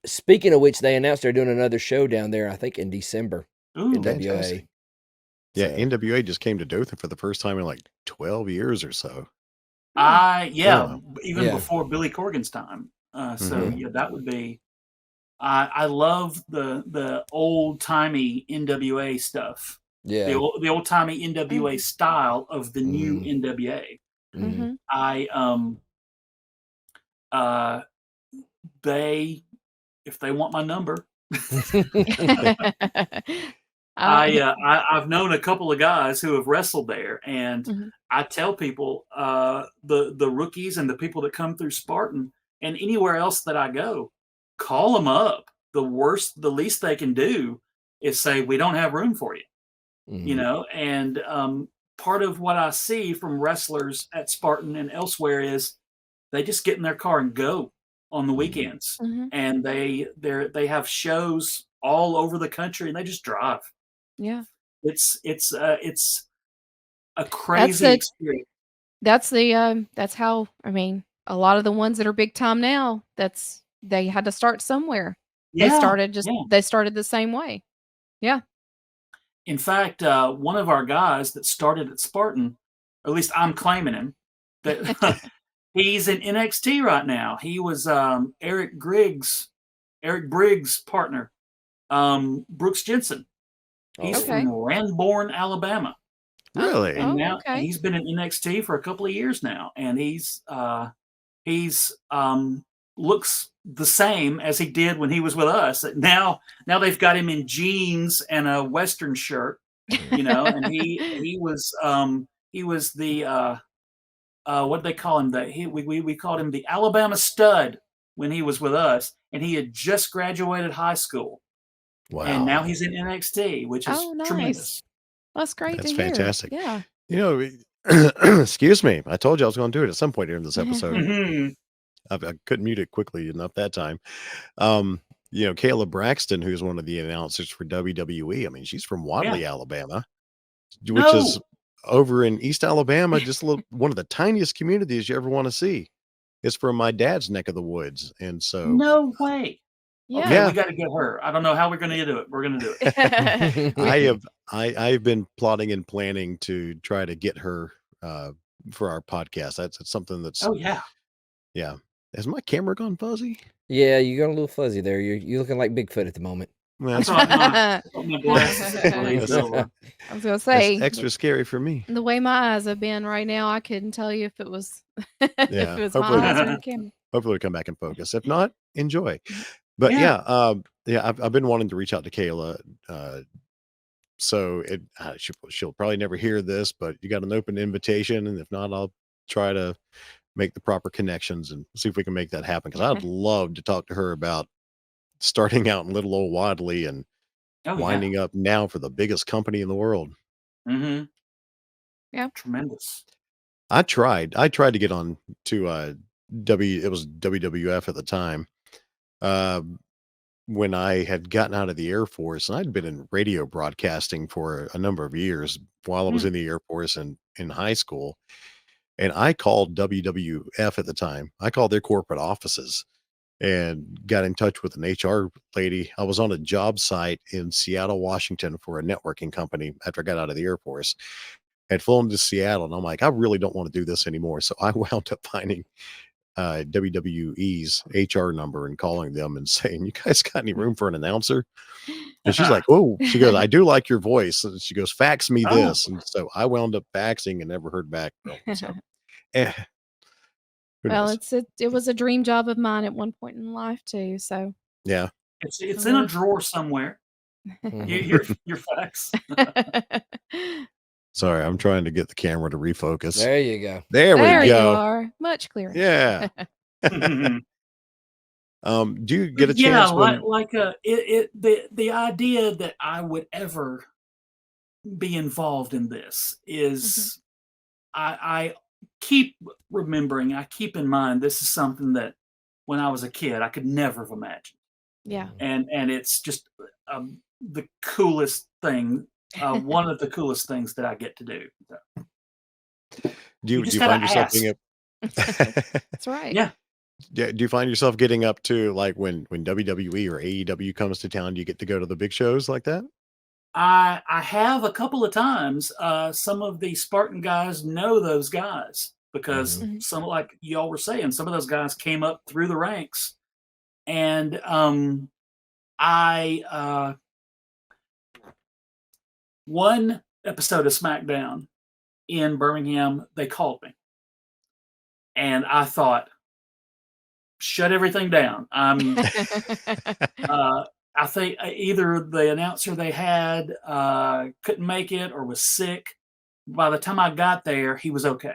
[SPEAKER 3] Speaking of which, they announced they're doing another show down there. I think in December.
[SPEAKER 4] Ooh,
[SPEAKER 3] NWA.
[SPEAKER 1] Fantastic. Yeah,
[SPEAKER 3] So-
[SPEAKER 1] NWA just came to Dothan for the first time in like 12 years or so.
[SPEAKER 4] even
[SPEAKER 3] Yeah.
[SPEAKER 4] before Billy Corgan's time. So
[SPEAKER 1] Mhm.
[SPEAKER 4] yeah, that would be. I love the old timey NWA stuff.
[SPEAKER 3] Yeah.
[SPEAKER 4] The old timey NWA style of the new
[SPEAKER 3] Mhm.
[SPEAKER 4] NWA.
[SPEAKER 3] Mhm.
[SPEAKER 4] If they want my number,
[SPEAKER 2] I
[SPEAKER 4] I've known a couple of guys who have wrestled there, and
[SPEAKER 2] Mhm.
[SPEAKER 4] I tell people, the rookies and the people that come through Spartan and anywhere else that I go, call them up. The least they can do is say, we don't have room for you,
[SPEAKER 3] Mhm.
[SPEAKER 4] and part of what I see from wrestlers at Spartan and elsewhere is they just get in their car and go on the weekends,
[SPEAKER 2] Mhm.
[SPEAKER 4] and they have shows all over the country, and they just drive.
[SPEAKER 2] Yeah.
[SPEAKER 4] It's a crazy experience.
[SPEAKER 2] That's how, I mean, a lot of the ones that are big time now, they had to start somewhere. They
[SPEAKER 4] Yeah,
[SPEAKER 2] started
[SPEAKER 4] yeah.
[SPEAKER 2] they started the same way. Yeah.
[SPEAKER 4] In fact, one of our guys that started at Spartan, or at least I'm claiming him, that he's in NXT right now. He was Eric Briggs' partner, Brooks Jensen. He's
[SPEAKER 2] Okay.
[SPEAKER 4] from Ranborn, Alabama.
[SPEAKER 1] Really?
[SPEAKER 4] And now
[SPEAKER 2] okay.
[SPEAKER 4] he's been in NXT for a couple of years now, and he's looks the same as he did when he was with us. Now they've got him in jeans and a Western shirt, and he was the what they call him, we called him the Alabama Stud when he was with us, and he had just graduated high school,
[SPEAKER 1] Wow.
[SPEAKER 4] and now he's in NXT, which is
[SPEAKER 2] Oh, nice.
[SPEAKER 4] tremendous.
[SPEAKER 2] That's great
[SPEAKER 1] That's
[SPEAKER 2] to hear.
[SPEAKER 1] fantastic.
[SPEAKER 2] Yeah.
[SPEAKER 1] Excuse me. I told you I was going to do it at some point during this episode.
[SPEAKER 4] Mhm.
[SPEAKER 1] I couldn't mute it quickly enough that time. Kayla Braxton, who's one of the announcers for WWE. I mean, she's from Wadley, Alabama, which is over in East Alabama, just one of the tiniest communities you ever want to see. It's from my dad's neck of the woods. And so
[SPEAKER 4] No way.
[SPEAKER 2] Yeah.
[SPEAKER 4] Okay, we got to get her. I don't know how we're going to do it. We're going to do it.
[SPEAKER 1] I've been plotting and planning to try to get her for our podcast. That's something that's
[SPEAKER 4] Oh yeah.
[SPEAKER 1] yeah. Has my camera gone fuzzy?
[SPEAKER 3] Yeah, you got a little fuzzy there. You're looking like Bigfoot at the moment.
[SPEAKER 1] Well,
[SPEAKER 4] I
[SPEAKER 1] that's,
[SPEAKER 4] thought my glasses glazed over.
[SPEAKER 2] I was gonna
[SPEAKER 1] that's
[SPEAKER 2] say
[SPEAKER 1] extra scary for me.
[SPEAKER 2] the way my eyes have been right now, I couldn't tell you if it was if
[SPEAKER 1] Yeah,
[SPEAKER 2] it was
[SPEAKER 1] hopefully-
[SPEAKER 2] my eyes or the camera.
[SPEAKER 1] Hopefully we'll come back and focus. If not, enjoy. But
[SPEAKER 4] Yeah.
[SPEAKER 1] I've been wanting to reach out to Kayla So she'll probably never hear this, but you got an open invitation, and if not, I'll try to make the proper connections and see if we can make that happen. Because I'd love to talk to her about starting out in little old Wadley and
[SPEAKER 4] Oh yeah.
[SPEAKER 1] winding up now for the biggest company in the world.
[SPEAKER 4] Mm-hmm.
[SPEAKER 2] Yeah.
[SPEAKER 4] Tremendous.
[SPEAKER 1] I tried to get on to it was WWF at the time. When I had gotten out of the Air Force, and I'd been in radio broadcasting for a number of years while I was in the Air Force and in high school. And I called WWF at the time. I called their corporate offices and got in touch with an HR lady. I was on a job site in Seattle, Washington for a networking company after I got out of the Air Force. Had flown to Seattle, and I'm like, I really don't want to do this anymore. So I wound up finding WWE's HR number and calling them and saying, "You guys got any room for an announcer?" And she's like, "Oh," she goes, "I do like your voice." And she goes, "Fax me this." And so I wound up faxing and never heard back from them. So, who
[SPEAKER 2] Well,
[SPEAKER 1] knows?
[SPEAKER 2] it was a dream job of mine at one point in life too. So
[SPEAKER 1] Yeah.
[SPEAKER 4] It's in a drawer somewhere. Your facts.
[SPEAKER 1] Sorry, I'm trying to get the camera to refocus.
[SPEAKER 3] There you go.
[SPEAKER 1] There we
[SPEAKER 2] there you
[SPEAKER 1] go.
[SPEAKER 2] are, much clearer.
[SPEAKER 1] Yeah. Do you get a
[SPEAKER 4] Yeah,
[SPEAKER 1] chance when
[SPEAKER 4] the idea that I would ever be involved in this is I keep remembering, I keep in mind this is something that when I was a kid I could never have imagined.
[SPEAKER 2] Yeah.
[SPEAKER 4] And it's just the coolest thing, one of the coolest things that I get to do. So,
[SPEAKER 1] do
[SPEAKER 4] just
[SPEAKER 1] you
[SPEAKER 4] gotta
[SPEAKER 1] find yourself
[SPEAKER 4] ask.
[SPEAKER 1] being
[SPEAKER 2] That's right.
[SPEAKER 4] Yeah.
[SPEAKER 1] do you find yourself getting up to like when WWE or AEW comes to town, do you get to go to the big shows like that?
[SPEAKER 4] I have a couple of times. Some of the Spartan guys know those guys because
[SPEAKER 2] Mhm.
[SPEAKER 4] some, like y'all were saying, some of those guys came up through the ranks. And I one episode of SmackDown in Birmingham, they called me, and I thought, shut everything down. I think either the announcer they had couldn't make it or was sick. By the time I got there, he was okay.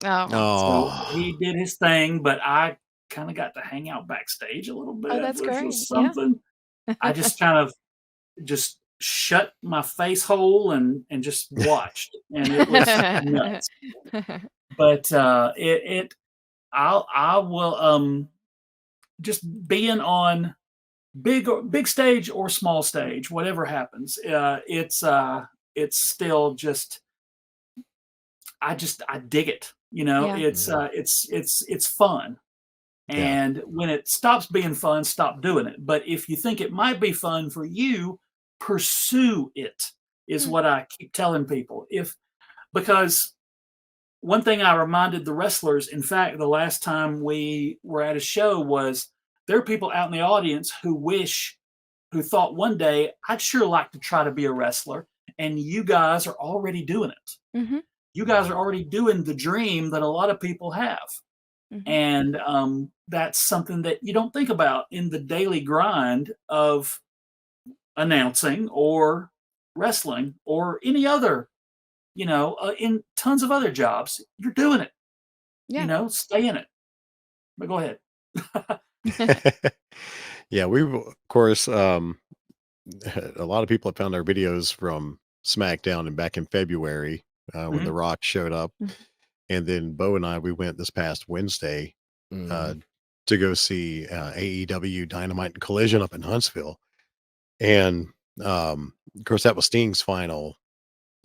[SPEAKER 2] Oh,
[SPEAKER 4] So
[SPEAKER 1] Oh,
[SPEAKER 4] he did his thing, but I kind of got to hang out backstage a little bit,
[SPEAKER 2] that's
[SPEAKER 4] which
[SPEAKER 2] great.
[SPEAKER 4] was
[SPEAKER 2] Yeah.
[SPEAKER 4] something. I just kind of just shut my face hole and just watched, and it was nuts. But I will just being on big stage or small stage, whatever happens, it's still just I dig it. You know,
[SPEAKER 2] Yeah.
[SPEAKER 4] it's fun.
[SPEAKER 1] yeah.
[SPEAKER 4] And when it stops being fun, stop doing it. But if you think it might be fun for you, pursue it, is
[SPEAKER 2] Hmm.
[SPEAKER 4] what I keep telling people. Because one thing I reminded the wrestlers, in fact, the last time we were at a show, was there are people out in the audience who thought one day, I'd sure like to try to be a wrestler. And you guys are already doing it.
[SPEAKER 2] Mhm.
[SPEAKER 4] You guys are already doing the dream that a lot of people have.
[SPEAKER 2] Mhm.
[SPEAKER 4] And that's something that you don't think about in the daily grind of announcing or wrestling or any other, in tons of other jobs. You're doing it,
[SPEAKER 2] Yeah.
[SPEAKER 4] stay in it. But go ahead.
[SPEAKER 1] Yeah, we've of course a lot of people have found our videos from SmackDown and back in February when The
[SPEAKER 4] Mhm.
[SPEAKER 1] Rock showed up.
[SPEAKER 2] Mhm.
[SPEAKER 1] And then Bo and I, we went this past Wednesday uh,
[SPEAKER 3] Mhm.
[SPEAKER 1] to go see AEW Dynamite and Collision up in Huntsville. And of course, that was Sting's final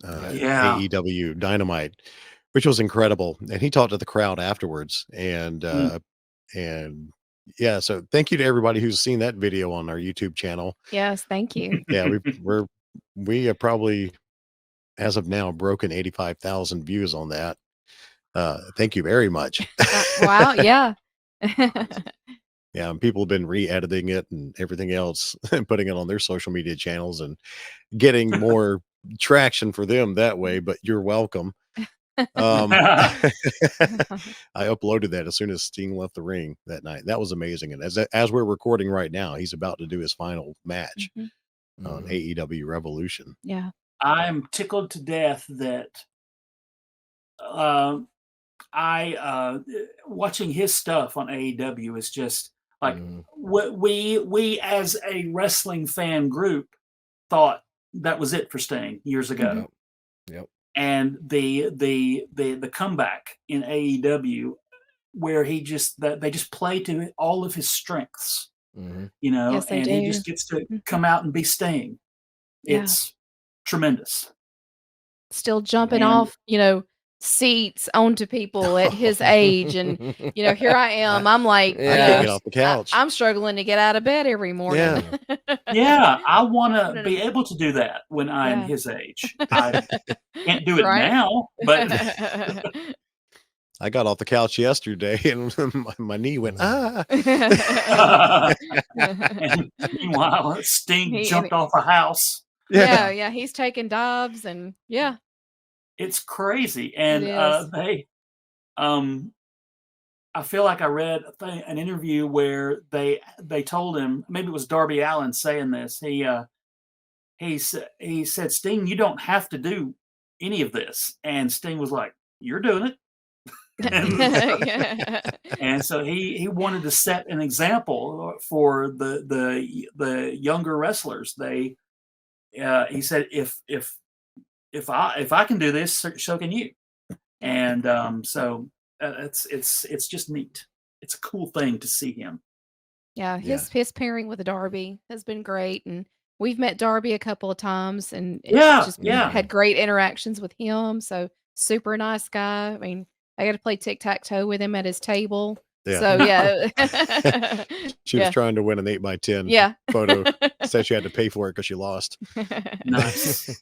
[SPEAKER 4] Yeah.
[SPEAKER 1] AEW Dynamite, which was incredible. And he talked to the crowd afterwards.
[SPEAKER 4] Mm.
[SPEAKER 1] And yeah, so thank you to everybody who's seen that video on our YouTube channel.
[SPEAKER 2] Yes. Thank you.
[SPEAKER 1] Yeah, we have probably as of now broken 85,000 views on that. Thank you very much.
[SPEAKER 2] Wow. Yeah.
[SPEAKER 1] Yeah, and people have been re-editing it and everything else and putting it on their social media channels and getting more traction for them that way, but you're welcome. I uploaded that as soon as Sting left the ring that night. That was amazing. And as we're recording right now, he's about to do his final match
[SPEAKER 2] Mhm.
[SPEAKER 1] on
[SPEAKER 3] Mhm.
[SPEAKER 1] AEW Revolution.
[SPEAKER 2] Yeah.
[SPEAKER 4] I'm tickled to death that watching his stuff on AEW is just like what we as a wrestling fan group thought that was it for Sting years ago.
[SPEAKER 3] Yep.
[SPEAKER 4] And the comeback in AEW where they just play to all of his strengths,
[SPEAKER 2] Yes, they
[SPEAKER 4] and
[SPEAKER 2] do.
[SPEAKER 4] he just gets to come out and be Sting. It's tremendous.
[SPEAKER 2] Still jumping
[SPEAKER 4] And-
[SPEAKER 2] off, seats onto people at his age, and here I am. I'm like,
[SPEAKER 1] I can't get off the couch.
[SPEAKER 2] I'm struggling to get out of bed every morning.
[SPEAKER 4] Yeah, I want to be able to do that when I'm
[SPEAKER 2] Yeah.
[SPEAKER 4] his age. I can't do it
[SPEAKER 2] Right?
[SPEAKER 4] now, but
[SPEAKER 1] I got off the couch yesterday and my knee went, ah.
[SPEAKER 4] and meanwhile, Sting
[SPEAKER 2] He-
[SPEAKER 4] jumped off a house.
[SPEAKER 2] yeah, he's taking dives, and
[SPEAKER 4] It's crazy, and
[SPEAKER 2] is.
[SPEAKER 4] I feel like I read an interview where they told him, maybe it was Darby Allin saying this. He said, Sting, you don't have to do any of this, and Sting was like, you're doing it. And so he wanted to set an example for the younger wrestlers. He said, if I can do this, so can you. And so it's just neat. It's a cool thing to see him.
[SPEAKER 2] Yeah, his pairing with Darby has been great, and we've met Darby a couple of times, and had great interactions with him. So super nice guy. I mean, I got to play tic-tac-toe with him at his table.
[SPEAKER 1] Yeah.
[SPEAKER 2] So
[SPEAKER 1] She was trying to win an 8x10 photo. Said she had to pay for it because she lost.
[SPEAKER 4] Nice.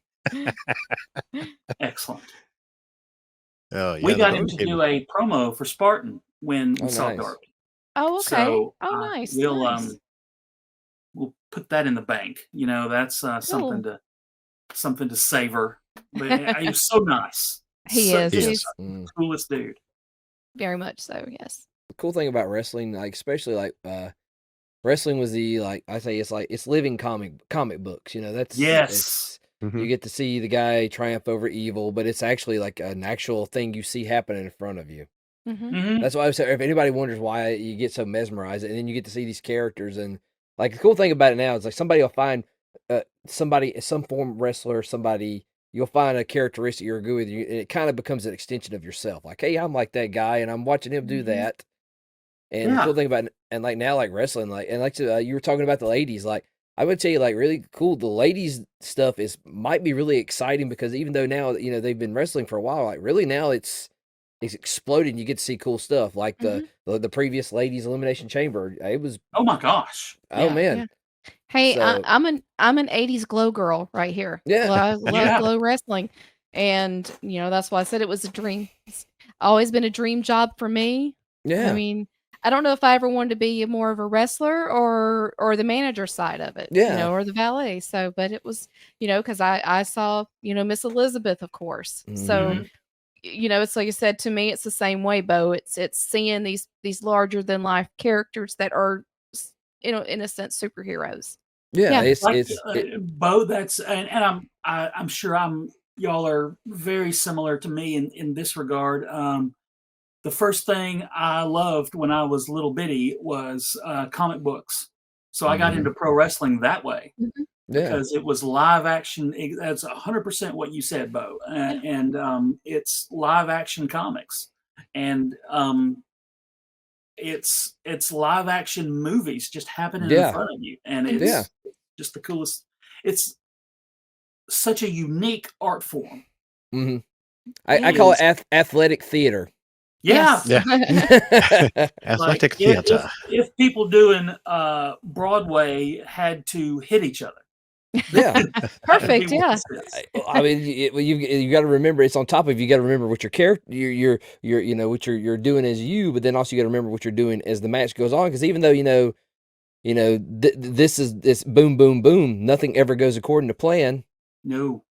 [SPEAKER 4] Excellent.
[SPEAKER 1] Oh, yeah,
[SPEAKER 4] we got him to do a promo for Spartan when we saw
[SPEAKER 3] nice.
[SPEAKER 4] Darby.
[SPEAKER 2] Oh, okay.
[SPEAKER 4] So,
[SPEAKER 2] nice.
[SPEAKER 4] We'll
[SPEAKER 2] nice.
[SPEAKER 4] We'll put that in the bank. That's something to savor. But he was so nice.
[SPEAKER 2] He is.
[SPEAKER 4] He's
[SPEAKER 2] He's
[SPEAKER 4] the coolest dude.
[SPEAKER 2] very much so. Yes.
[SPEAKER 3] The cool thing about wrestling, like especially like wrestling was it's living comic books. That's
[SPEAKER 4] yes.
[SPEAKER 3] You get to see the guy triumph over evil, but it's actually like an actual thing you see happening in front of you.
[SPEAKER 2] Mm-hmm.
[SPEAKER 3] That's why I was saying, if anybody wonders why you get so mesmerized, and then you get to see these characters, and like the cool thing about it now is like somebody will find some form wrestler, you'll find a characteristic you're good with, and it kind of becomes an extension of yourself. Like, hey, I'm like that guy, and I'm watching him do that. And the cool thing about and like now, like wrestling, like and like you were talking about the ladies, like I would tell you, like really cool. The ladies stuff might be really exciting because even though now they've been wrestling for a while, like really now it's exploded. You get to see cool stuff like the previous ladies elimination chamber. It was
[SPEAKER 4] oh my gosh.
[SPEAKER 3] Oh man.
[SPEAKER 2] Yeah. Hey,
[SPEAKER 3] So-
[SPEAKER 2] I'm an 80s glow girl right here.
[SPEAKER 3] Yeah.
[SPEAKER 2] I love glow wrestling, and that's why I said it was a dream. It's always been a dream job for me.
[SPEAKER 3] Yeah.
[SPEAKER 2] I mean, I don't know if I ever wanted to be more of a wrestler or the manager side of it,
[SPEAKER 3] Yeah.
[SPEAKER 2] or the valet. So, but it was, because I saw, Miss Elizabeth, of course. So, it's like you said, to me, it's the same way, Bo. It's seeing these larger than life characters that are, in a sense, superheroes.
[SPEAKER 3] Yeah.
[SPEAKER 2] Yeah.
[SPEAKER 4] Bo, that's and I'm sure y'all are very similar to me in this regard. The first thing I loved when I was little bitty was comic books. So I got into pro wrestling that way because it was live action. That's 100% what you said, Bo. And it's live action comics. And it's live action movies just happening in front of you. And it's just the coolest. It's such a unique art form.
[SPEAKER 3] Mm-hmm. I call it athletic theater.
[SPEAKER 4] Yeah.
[SPEAKER 1] Athletic theater.
[SPEAKER 4] If people doing Broadway had to hit each other.
[SPEAKER 3] Yeah.
[SPEAKER 2] Perfect. Yeah.
[SPEAKER 3] I mean, you got to remember it's on top of you got to remember what your character you're what you're doing as you, but then also you got to remember what you're doing as the match goes on, because even though this is this boom boom boom, nothing ever goes according to plan.
[SPEAKER 4] No.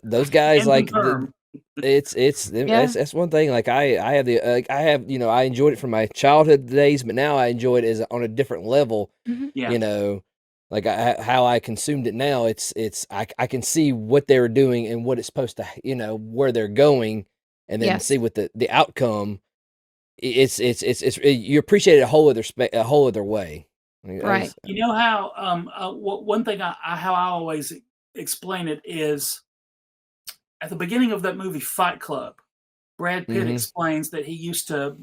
[SPEAKER 3] Those guys that's one thing. Like I enjoyed it from my childhood days, but now I enjoy it as on a different level.
[SPEAKER 2] Mm-hmm.
[SPEAKER 4] Yeah.
[SPEAKER 3] like how I consumed it now, I can see what they were doing and what it's supposed to, where they're going, and then see
[SPEAKER 2] Yes.
[SPEAKER 3] what the outcome. You appreciate it a whole other way. I mean,
[SPEAKER 2] Right.
[SPEAKER 4] You know how one thing how I always explain it is at the beginning of that movie Fight Club, Brad Pitt explains that he used to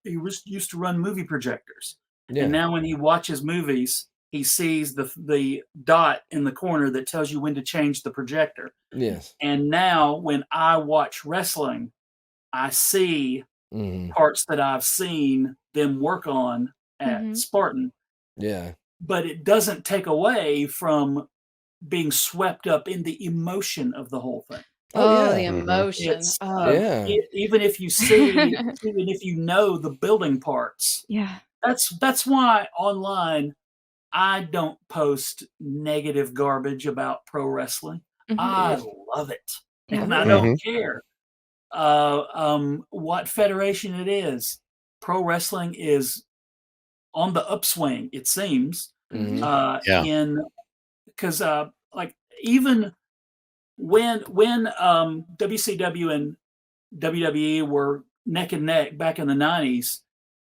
[SPEAKER 4] used to run movie projectors, and now when he watches movies, he sees the dot in the corner that tells you when to change the projector.
[SPEAKER 3] Yes.
[SPEAKER 4] And now when I watch wrestling, I see parts that I've seen them work on at Spartan.
[SPEAKER 3] Yeah.
[SPEAKER 4] But it doesn't take away from being swept up in the emotion of the whole thing.
[SPEAKER 2] Oh, the emotion.
[SPEAKER 4] It's,
[SPEAKER 3] Yeah.
[SPEAKER 4] even if you see, even if you know the building parts,
[SPEAKER 2] Yeah.
[SPEAKER 4] that's why online I don't post negative garbage about pro wrestling. I love it,
[SPEAKER 2] Yeah.
[SPEAKER 4] and I don't care what federation it is. Pro wrestling is on the upswing, it seems. In because like even when WCW and WWE were neck and neck back in the 90s,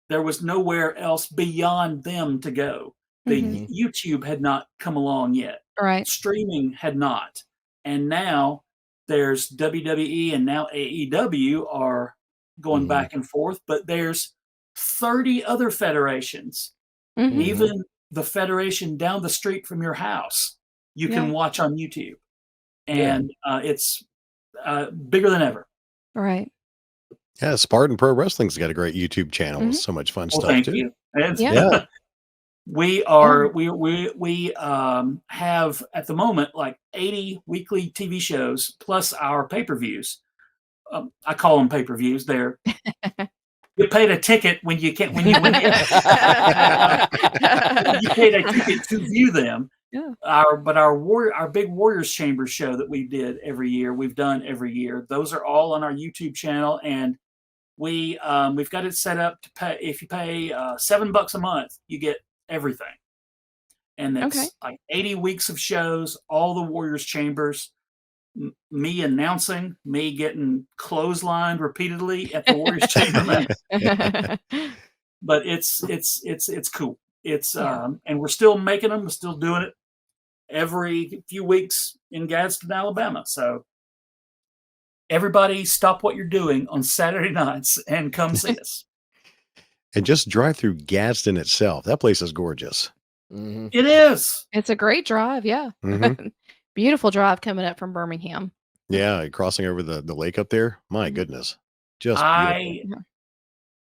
[SPEAKER 4] there was nowhere else beyond them to go. The YouTube had not come along yet.
[SPEAKER 2] Right.
[SPEAKER 4] Streaming had not. And now there's WWE and now AEW are going back and forth, but there's 30 other federations. Even the federation down the street from your house, you can watch on YouTube. And it's bigger than ever.
[SPEAKER 2] Right.
[SPEAKER 1] Yeah, Spartan Pro Wrestling's got a great YouTube channel. It's so much fun stuff
[SPEAKER 4] Thank
[SPEAKER 1] too.
[SPEAKER 4] you.
[SPEAKER 1] Yeah.
[SPEAKER 4] We are we have at the moment like 80 weekly TV shows plus our pay-per-views. I call them pay-per-views. They're you paid a ticket when you went in. You paid a ticket to view them.
[SPEAKER 2] Yeah.
[SPEAKER 4] Our big Warriors Chamber show that we've done every year. Those are all on our YouTube channel, and we've got it set up to pay. If you pay $7 a month, you get everything, and it's like 80 weeks of shows, all the Warriors Chambers, me announcing, me getting clotheslined repeatedly at the Warriors Chamber. But it's cool. It's and we're still making them. We're still doing it every few weeks in Gadsden, Alabama. So everybody stop what you're doing on Saturday nights and come see us.
[SPEAKER 1] And just drive through Gadsden itself. That place is gorgeous.
[SPEAKER 4] It is.
[SPEAKER 2] It's a great drive. Yeah. Beautiful drive coming up from Birmingham.
[SPEAKER 1] Yeah. Crossing over the lake up there. My goodness. Just beautiful.
[SPEAKER 4] I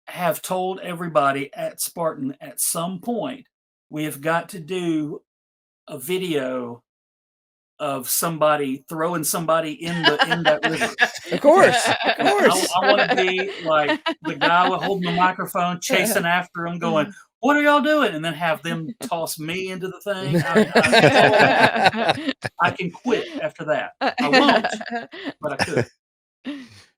[SPEAKER 4] have told everybody at Spartan at some point, we have got to do a video of somebody throwing somebody in that river.
[SPEAKER 3] Of course.
[SPEAKER 4] I want to be like the guy holding the microphone, chasing after them, going, "What are y'all doing?" And then have them toss me into the thing. I can quit after that. I won't, but I could.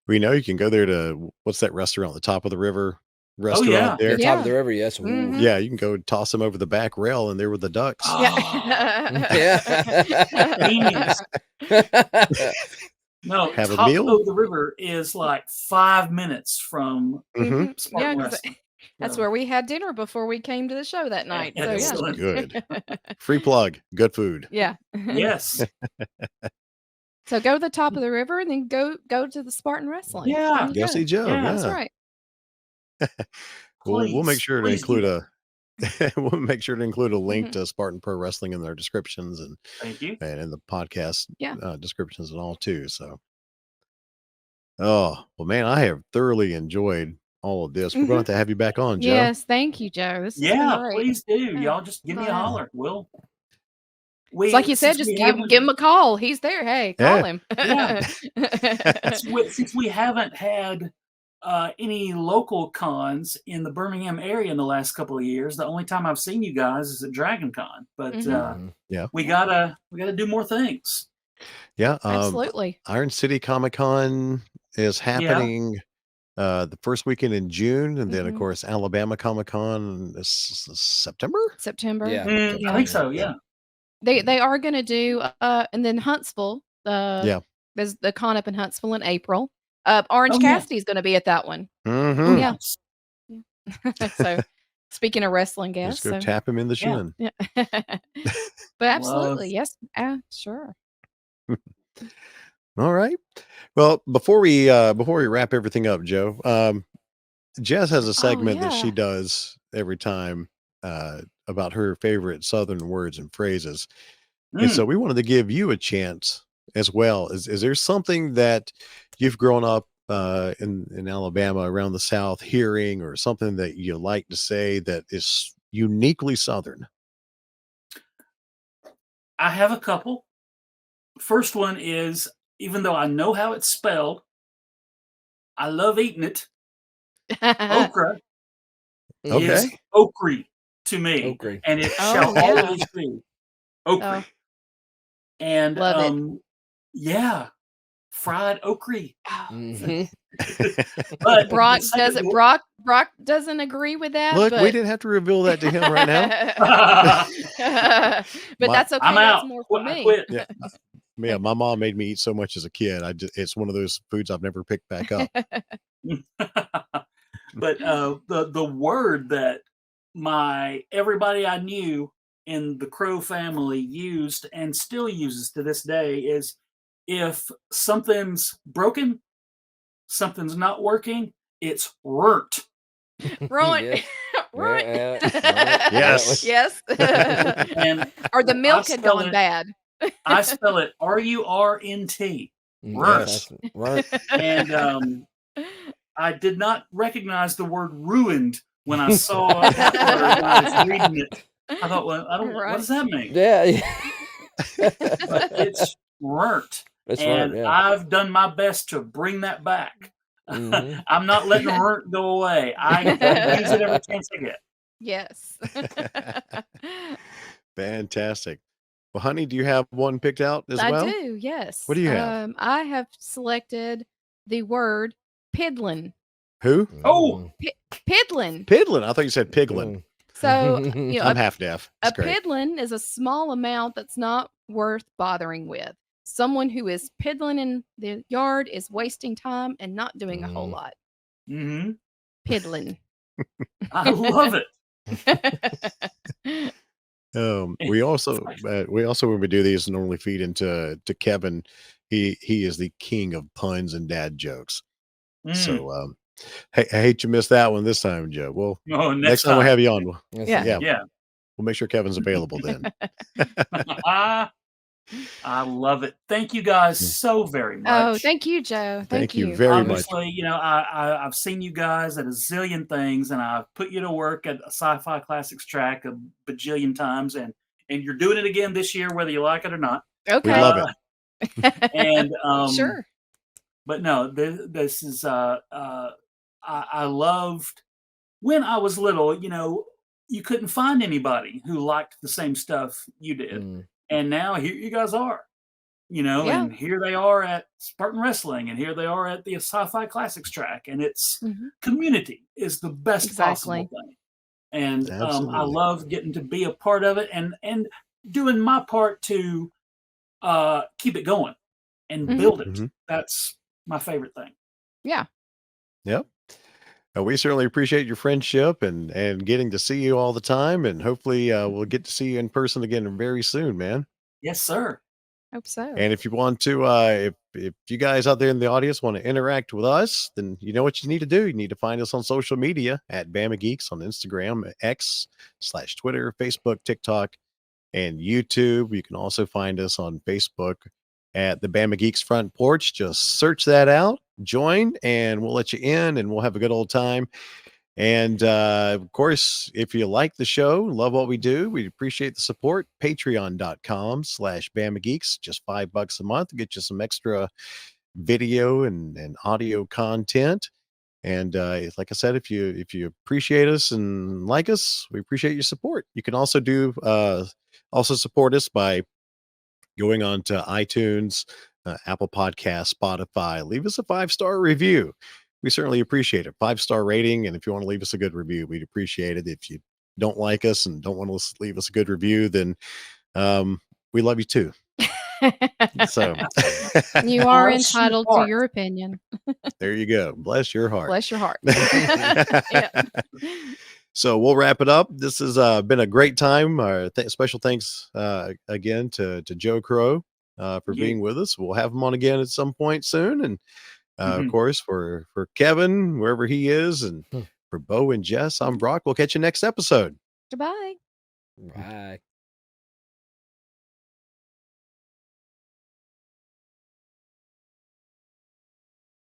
[SPEAKER 1] We know you can go there to what's that restaurant at the top of the river? Restaurant there.
[SPEAKER 3] Top of the river, yes.
[SPEAKER 1] Yeah, you can go toss them over the back rail, and there were the ducks.
[SPEAKER 4] No,
[SPEAKER 1] have
[SPEAKER 4] top
[SPEAKER 1] a meal
[SPEAKER 4] of the river is like 5 minutes from Spartan Wrestling.
[SPEAKER 2] That's where we had dinner before we came to the show that night. So
[SPEAKER 4] Excellent.
[SPEAKER 1] Good. Free plug. Good food.
[SPEAKER 2] Yeah.
[SPEAKER 4] Yes.
[SPEAKER 2] So go to the top of the river and then go to the Spartan Wrestling.
[SPEAKER 4] Yeah.
[SPEAKER 1] Go see Joe.
[SPEAKER 4] Yeah,
[SPEAKER 2] That's right.
[SPEAKER 1] We'll make sure to include
[SPEAKER 4] do
[SPEAKER 1] a link to Spartan Pro Wrestling in their descriptions and
[SPEAKER 4] Thank you.
[SPEAKER 1] and in the podcast
[SPEAKER 2] Yeah.
[SPEAKER 1] descriptions and all too. So, well, man, I have thoroughly enjoed all of this. We're going to have you back on, Joe.
[SPEAKER 2] Yes, thank you, Joe. This has been great.
[SPEAKER 4] Please do.
[SPEAKER 2] Yeah.
[SPEAKER 4] Y'all just give me a holler.
[SPEAKER 2] It's like you said, just give him a call. He's there. Hey, call him.
[SPEAKER 4] Yeah. Since we haven't had any local cons in the Birmingham area in the last couple of years, the only time I've seen you guys is at Dragon Con. But we gotta do more things.
[SPEAKER 1] Yeah,
[SPEAKER 2] Absolutely.
[SPEAKER 1] Iron City Comic Con is happening the first weekend in June, and then of course Alabama Comic Con is September.
[SPEAKER 2] September.
[SPEAKER 3] Yeah.
[SPEAKER 4] I think so. Yeah.
[SPEAKER 2] They are going to do, and then Huntsville.
[SPEAKER 1] Yeah.
[SPEAKER 2] There's the con up in Huntsville in April. Orange
[SPEAKER 4] Oh, yeah.
[SPEAKER 2] Cassidy's going to be at that one.
[SPEAKER 1] Mhm.
[SPEAKER 2] Yeah.
[SPEAKER 4] Nice.
[SPEAKER 2] So, speaking of wrestling
[SPEAKER 1] Just
[SPEAKER 2] guests,
[SPEAKER 1] go
[SPEAKER 2] so
[SPEAKER 1] tap him in the
[SPEAKER 4] Yeah.
[SPEAKER 1] shin.
[SPEAKER 2] yeah. But absolutely,
[SPEAKER 4] Love.
[SPEAKER 2] yes, sure.
[SPEAKER 1] All right. Well, before we wrap everything up, Joe, Jess has a
[SPEAKER 2] Oh
[SPEAKER 1] segment that she
[SPEAKER 2] yeah.
[SPEAKER 1] does every time about her favorite Southern words and phrases. And
[SPEAKER 4] Mm.
[SPEAKER 1] so we wanted to give you a chance as well. Is there something that you've grown up in Alabama, around the South, hearing, or something that you like to say that is uniquely Southern?
[SPEAKER 4] I have a couple. First one is, even though I know how it's spelled, I love eating it. Okra
[SPEAKER 1] Okay.
[SPEAKER 4] is okry to me,
[SPEAKER 3] Okra.
[SPEAKER 4] and it
[SPEAKER 2] Oh,
[SPEAKER 4] shall
[SPEAKER 2] yeah.
[SPEAKER 4] always be okry.
[SPEAKER 2] Oh,
[SPEAKER 4] And
[SPEAKER 2] love it.
[SPEAKER 4] yeah, fried okry.
[SPEAKER 2] Oh,
[SPEAKER 3] Mhm.
[SPEAKER 4] But
[SPEAKER 2] Brock
[SPEAKER 4] the second
[SPEAKER 2] doesn't.
[SPEAKER 4] one-
[SPEAKER 2] Brock doesn't agree with that.
[SPEAKER 1] Look, we
[SPEAKER 2] but
[SPEAKER 1] didn't have to reveal that to him right now.
[SPEAKER 2] But
[SPEAKER 1] My-
[SPEAKER 2] that's okay.
[SPEAKER 4] I'm
[SPEAKER 2] That's
[SPEAKER 4] out.
[SPEAKER 2] more for
[SPEAKER 4] I
[SPEAKER 2] me.
[SPEAKER 4] quit.
[SPEAKER 1] Yeah. Yeah, my mom made me eat so much as a kid. It's one of those foods I've never picked back up.
[SPEAKER 4] But the word that everybody I knew in the Crowe family used and still uses to this day is, if something's broken, something's not working, it's rurt.
[SPEAKER 2] Right.
[SPEAKER 3] Yeah.
[SPEAKER 2] Right.
[SPEAKER 1] Yes.
[SPEAKER 2] Yes.
[SPEAKER 4] And
[SPEAKER 2] Or the milk
[SPEAKER 4] I
[SPEAKER 2] had
[SPEAKER 4] spell
[SPEAKER 2] gone
[SPEAKER 4] it-
[SPEAKER 2] bad.
[SPEAKER 4] I spell it RURNT.
[SPEAKER 3] Yeah,
[SPEAKER 4] Rurt.
[SPEAKER 3] that's right.
[SPEAKER 4] And I did not recognize the word ruined when I saw that word when I was reading it. I thought, well, what does that mean?
[SPEAKER 3] Yeah.
[SPEAKER 4] But it's rurt.
[SPEAKER 3] That's
[SPEAKER 4] And
[SPEAKER 3] right. Yeah.
[SPEAKER 4] I've done my best to bring that back.
[SPEAKER 3] Mhm.
[SPEAKER 4] I'm not letting rurt go away. I use it every chance I get.
[SPEAKER 2] Yes.
[SPEAKER 1] Fantastic. Well, honey, do you have one picked out as
[SPEAKER 2] I
[SPEAKER 1] well?
[SPEAKER 2] do, yes.
[SPEAKER 1] What do you have?
[SPEAKER 2] I have selected the word piddlin.
[SPEAKER 1] Who?
[SPEAKER 4] Oh!
[SPEAKER 2] Piddlin.
[SPEAKER 1] Pidlin. I thought you said piglin.
[SPEAKER 3] Mm.
[SPEAKER 2] So,
[SPEAKER 1] I'm half deaf.
[SPEAKER 2] a
[SPEAKER 1] It's great.
[SPEAKER 2] piddlin is a small amount that's not worth bothering with. Someone who is piddling in the yard is wasting time and not doing a whole
[SPEAKER 3] Mm.
[SPEAKER 2] lot.
[SPEAKER 4] Hmm.
[SPEAKER 2] Piddling.
[SPEAKER 4] I love it.
[SPEAKER 1] We also when we do these normally feed into Kevin. He is the king of puns and dad jokes.
[SPEAKER 4] Mm.
[SPEAKER 1] So I hate you missed that one this time, Joe. Well,
[SPEAKER 4] Oh,
[SPEAKER 1] next time we have you on,
[SPEAKER 3] That's
[SPEAKER 2] Yeah.
[SPEAKER 3] it.
[SPEAKER 1] yeah,
[SPEAKER 4] Yeah.
[SPEAKER 1] we'll make sure Kevin's available then.
[SPEAKER 4] I love it. Thank you guys so very much.
[SPEAKER 2] Oh, thank you, Joe.
[SPEAKER 1] Thank you very much.
[SPEAKER 4] Obviously, I've seen you guys at a zillion things, and I've put you to work at a Sci-Fi Classics track a bajillion times, and you're doing it again this year, whether you like it or not.
[SPEAKER 2] Okay.
[SPEAKER 1] We love it.
[SPEAKER 4] And
[SPEAKER 2] Sure.
[SPEAKER 4] but no, this is I loved when I was little. You couldn't find anybody who liked the same stuff you did,
[SPEAKER 3] Mm.
[SPEAKER 4] and now here you guys are.
[SPEAKER 2] Yeah.
[SPEAKER 4] And here they are at Spartan Wrestling, and here they are at the Sci-Fi Classics track, and it's
[SPEAKER 2] Mhm.
[SPEAKER 4] community is the best
[SPEAKER 2] Exactly.
[SPEAKER 4] possible thing. And I
[SPEAKER 1] Absolutely.
[SPEAKER 4] love getting to be a part of it and doing my part to keep it going and
[SPEAKER 2] Mhm.
[SPEAKER 4] build it.
[SPEAKER 1] Mhm.
[SPEAKER 4] That's my favorite thing.
[SPEAKER 2] Yeah.
[SPEAKER 1] Yep. We certainly appreciate your friendship and getting to see you all the time, and hopefully we'll get to see you in person again very soon, man.
[SPEAKER 4] Yes, sir.
[SPEAKER 2] Hope so.
[SPEAKER 1] And if you want to, if you guys out there in the audience want to interact with us, then you know what you need to do. You need to find us on social media at Bama Geeks on Instagram, X/Twitter, Facebook, TikTok, and YouTube. You can also find us on Facebook at the Bama Geeks Front Porch. Just search that out, join, and we'll let you in, and we'll have a good old time. And of course, if you like the show, love what we do, we appreciate the support. Patreon.com/Bama Geeks, just $5 a month to get you some extra video and audio content. And like I said, if you appreciate us and like us, we appreciate your support. You can also also support us by going on to iTunes, Apple Podcasts, Spotify. Leave us a 5-star review. We certainly appreciate it. 5-star rating. And if you want to leave us a good review, we'd appreciate it. If you don't like us and don't want to leave us a good review, then we love you too. So
[SPEAKER 2] You are
[SPEAKER 4] Bless your
[SPEAKER 2] entitled to
[SPEAKER 4] heart.
[SPEAKER 2] your opinion.
[SPEAKER 1] there you go. Bless your heart.
[SPEAKER 2] Bless your heart. Yeah.
[SPEAKER 1] So we'll wrap it up. This has been a great time. Special thanks again to Joe Crowe for
[SPEAKER 4] Thank you.
[SPEAKER 1] being with us. We'll have him on again at some point soon. And of
[SPEAKER 4] Mhm.
[SPEAKER 1] course, for Kevin, wherever he is, and
[SPEAKER 3] Hmm.
[SPEAKER 1] for Bo and Jess, I'm Brock. We'll catch you next episode.
[SPEAKER 2] Goodbye.
[SPEAKER 3] Right.